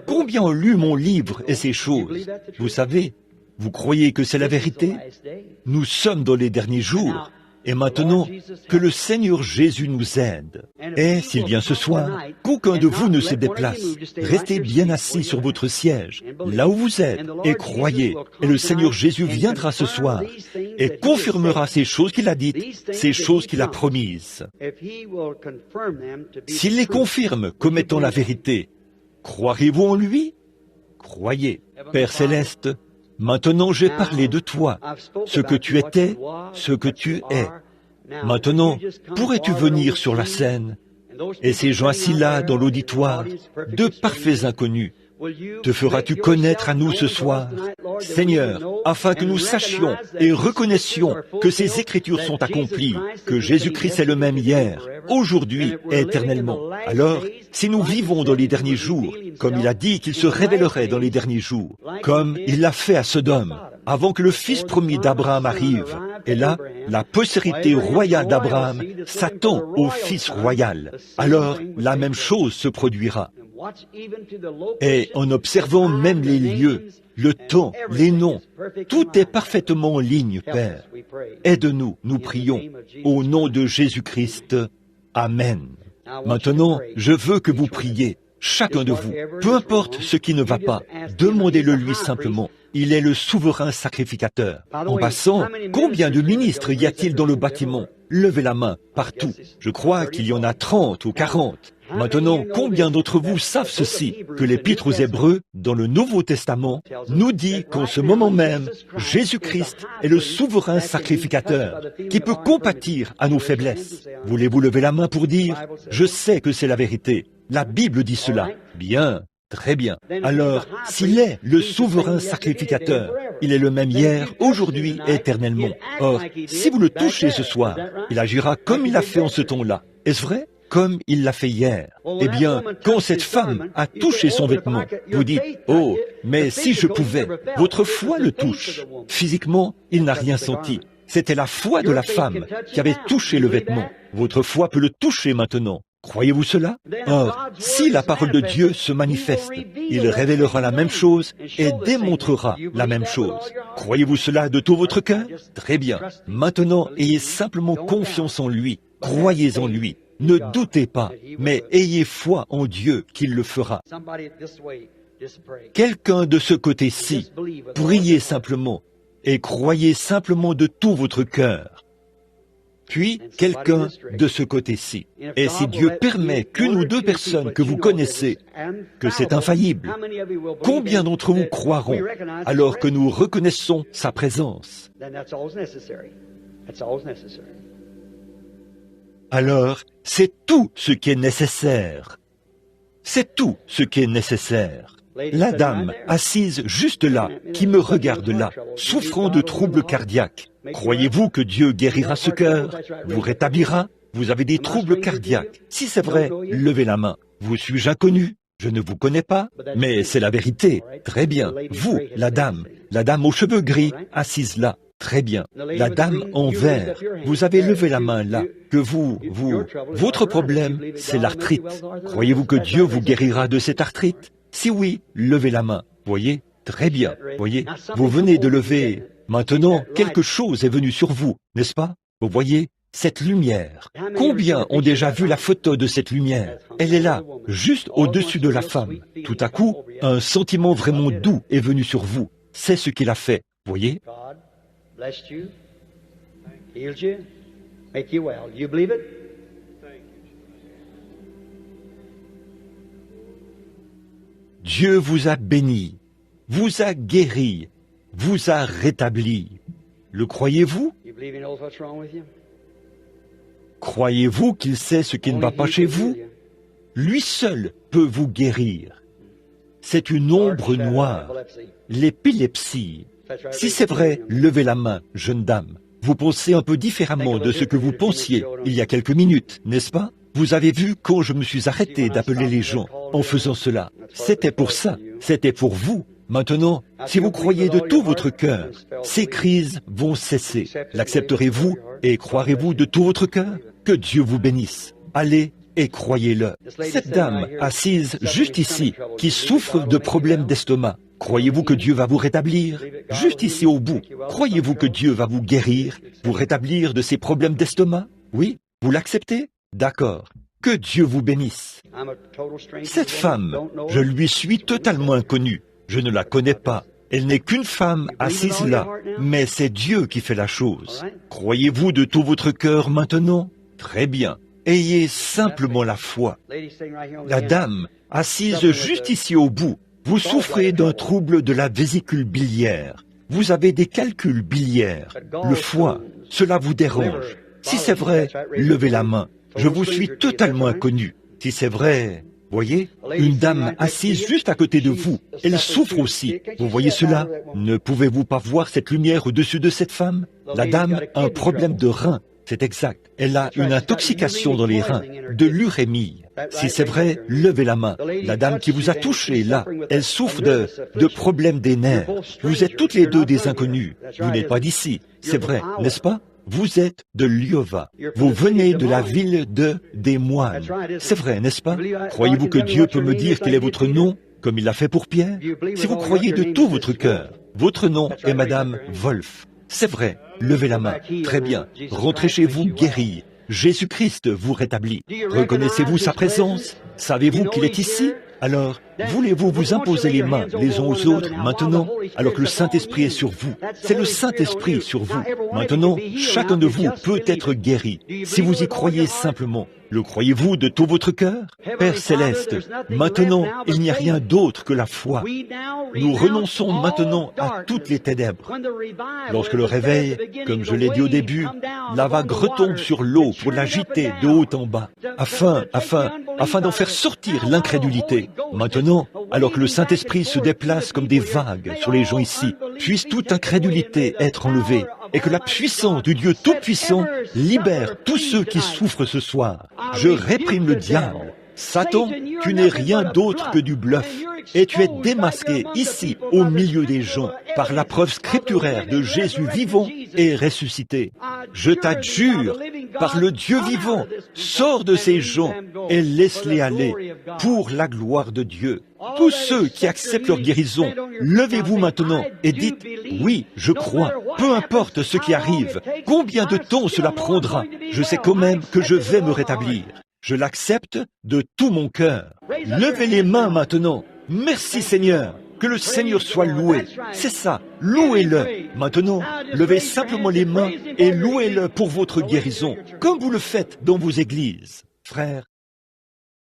combien ont lu mon livre et ces choses? Vous savez, vous croyez que c'est la vérité? Nous sommes dans les derniers jours. Et maintenant, que le Seigneur Jésus nous aide. Et s'il vient ce soir, qu'aucun de vous ne se déplace. Restez bien assis sur votre siège, là où vous êtes, et croyez. Et le Seigneur Jésus viendra ce soir et confirmera ces choses qu'il a dites, ces choses qu'il a promises. S'il les confirme comme étant la vérité, croirez-vous en lui? Croyez. Père Céleste, maintenant j'ai parlé de toi, ce que tu étais, ce que tu es. Maintenant, pourrais-tu venir sur la scène? Et ces gens assis là dans l'auditoire, de parfaits inconnus, te feras-tu connaître à nous ce soir, Seigneur, afin que nous sachions et reconnaissions que ces Écritures sont accomplies, que Jésus-Christ est le même hier, aujourd'hui et éternellement. Alors, si nous vivons dans les derniers jours, comme il a dit qu'il se révélerait dans les derniers jours, comme il l'a fait à Sodome, avant que le fils promis d'Abraham arrive, et là, la postérité royale d'Abraham s'attend au fils royal, alors la même chose se produira. Et en observant même les lieux, le temps, les noms, tout est parfaitement en ligne, Père. Aide-nous, nous prions, au nom de Jésus-Christ. Amen. Maintenant, je veux que vous priez, chacun de vous, peu importe ce qui ne va pas, demandez-le lui simplement. Il est le souverain sacrificateur. En passant, combien de ministres y a-t-il dans le bâtiment? Levez la main, partout. Je crois qu'il y en a 30 ou 40. Maintenant, combien d'entre vous savent ceci, que l'Épître aux Hébreux, dans le Nouveau Testament, nous dit qu'en ce moment même, Jésus-Christ est le souverain sacrificateur, qui peut compatir à nos faiblesses. Voulez-vous lever la main pour dire, je sais que c'est la vérité. La Bible dit cela. Bien. Très bien. Alors, s'il est le souverain sacrificateur, il est le même hier, aujourd'hui et éternellement. Or, si vous le touchez ce soir, il agira comme il l'a fait en ce temps-là. Est-ce vrai? Comme il l'a fait hier. Eh bien, quand cette femme a touché son vêtement, vous dites, « Oh, mais si je pouvais !» Votre foi le touche. Physiquement, il n'a rien senti. C'était la foi de la femme qui avait touché le vêtement. Votre foi peut le toucher maintenant. Croyez-vous cela? Or, si la parole de Dieu se manifeste, il révélera la même chose et démontrera la même chose. Croyez-vous cela de tout votre cœur? Très bien. Maintenant, ayez simplement confiance en lui. Croyez en lui. Ne doutez pas, mais ayez foi en Dieu qu'il le fera. Quelqu'un de ce côté-ci, priez simplement et croyez simplement de tout votre cœur. Puis, quelqu'un de ce côté-ci. Et si Dieu permet qu'une ou deux personnes que vous connaissez, que c'est infaillible, combien d'entre vous croiront alors que nous reconnaissons sa présence? Alors, c'est tout ce qui est nécessaire. C'est tout ce qui est nécessaire. La dame, assise juste là, qui me regarde là, souffrant de troubles cardiaques, croyez-vous que Dieu guérira ce cœur, vous rétablira? Vous avez des troubles cardiaques. Si c'est vrai, levez la main. Vous suis-je inconnu? Je ne vous connais pas, mais c'est la vérité. Très bien. Vous, la dame aux cheveux gris, assise là. Très bien. La dame en vert, vous avez levé la main là, que votre problème, c'est l'arthrite. Croyez-vous que Dieu vous guérira de cette arthrite? Si oui, levez la main. Voyez? Très bien. Voyez? Vous venez de lever. Maintenant, quelque chose est venu sur vous, n'est-ce pas? Vous voyez? Cette lumière. Combien ont déjà vu la photo de cette lumière? Elle est là, juste au-dessus de la femme. Tout à coup, un sentiment vraiment doux est venu sur vous. C'est ce qu'il a fait. Voyez? Blessed you, healed you, make you well. You believe it? Dieu vous a béni, vous a guéri, vous a rétabli. Le croyez-vous? You believe he knows what's wrong with you? Croyez-vous qu'il sait ce qui ne va Only pas he chez can vous? heal you. Lui seul peut vous guérir. C'est une ombre noire, l'épilepsie. Si c'est vrai, levez la main, jeune dame. Vous pensez un peu différemment de ce que vous pensiez il y a quelques minutes, n'est-ce pas? Vous avez vu quand je me suis arrêté d'appeler les gens en faisant cela. C'était pour ça, c'était pour vous. Maintenant, si vous croyez de tout votre cœur, ces crises vont cesser. L'accepterez-vous et croirez-vous de tout votre cœur? Que Dieu vous bénisse. Allez et croyez-le. Cette dame assise juste ici, qui souffre de problèmes d'estomac, croyez-vous que Dieu va vous rétablir? Juste ici au bout, croyez-vous que Dieu va vous guérir, vous rétablir de ces problèmes d'estomac? Oui? Vous l'acceptez? D'accord. Que Dieu vous bénisse. Cette femme, je lui suis totalement inconnu. Je ne la connais pas. Elle n'est qu'une femme assise là, mais c'est Dieu qui fait la chose. Croyez-vous de tout votre cœur maintenant? Très bien. Ayez simplement la foi. La dame, assise juste ici au bout, vous souffrez d'un trouble de la vésicule biliaire. Vous avez des calculs biliaires. Le foie, cela vous dérange. Si c'est vrai, levez la main. Je vous suis totalement inconnu. Si c'est vrai, voyez, une dame assise juste à côté de vous, elle souffre aussi. Vous voyez cela? Ne pouvez-vous pas voir cette lumière au-dessus de cette femme? La dame a un problème de rein. C'est exact. Elle a une intoxication dans les reins, de l'urémie. Si c'est vrai, levez la main. La dame qui vous a touché, là, elle souffre de problèmes des nerfs. Vous êtes toutes les deux des inconnus. Vous n'êtes pas d'ici. C'est vrai, n'est-ce pas? Vous êtes de Liova. Vous venez de la ville des moines. C'est vrai, n'est-ce pas? Croyez-vous que Dieu peut me dire quel est votre nom, comme il l'a fait pour Pierre? Si vous croyez de tout votre cœur, votre nom est Madame Wolf. C'est vrai, levez la main. Très bien. Rentrez chez vous guéri. Jésus-Christ vous rétablit. Reconnaissez-vous sa présence? Savez-vous qu'il est ici? Alors, voulez-vous vous imposer les mains les uns aux autres maintenant, alors que le Saint-Esprit est sur vous? C'est le Saint-Esprit sur vous. Maintenant, chacun de vous peut être guéri, si vous y croyez simplement. Le croyez-vous de tout votre cœur? Père Céleste, maintenant, il n'y a rien d'autre que la foi. Nous renonçons maintenant à toutes les ténèbres. Lorsque le réveil, comme je l'ai dit au début, la vague retombe sur l'eau pour l'agiter de haut en bas, afin d'en faire sortir l'incrédulité. Maintenant, alors que le Saint-Esprit se déplace comme des vagues sur les gens ici, puisse toute incrédulité être enlevée, et que la puissance du Dieu Tout-Puissant libère tous ceux qui souffrent ce soir. Je réprime le diable. Satan, tu n'es rien d'autre que du bluff, et tu es démasqué ici, au milieu des gens, par la preuve scripturaire de Jésus vivant et ressuscité. Je t'adjure par le Dieu vivant, sors de ces gens et laisse-les aller pour la gloire de Dieu. Tous ceux qui acceptent leur guérison, levez-vous maintenant et dites « Oui, je crois, peu importe ce qui arrive, combien de temps cela prendra, je sais quand même que je vais me rétablir. Je l'accepte de tout mon cœur. » Levez les mains maintenant. Merci Seigneur. Que le Seigneur soit loué. C'est ça, louez-le. Maintenant, levez simplement les mains et louez-le pour votre guérison, comme vous le faites dans vos églises. Frères,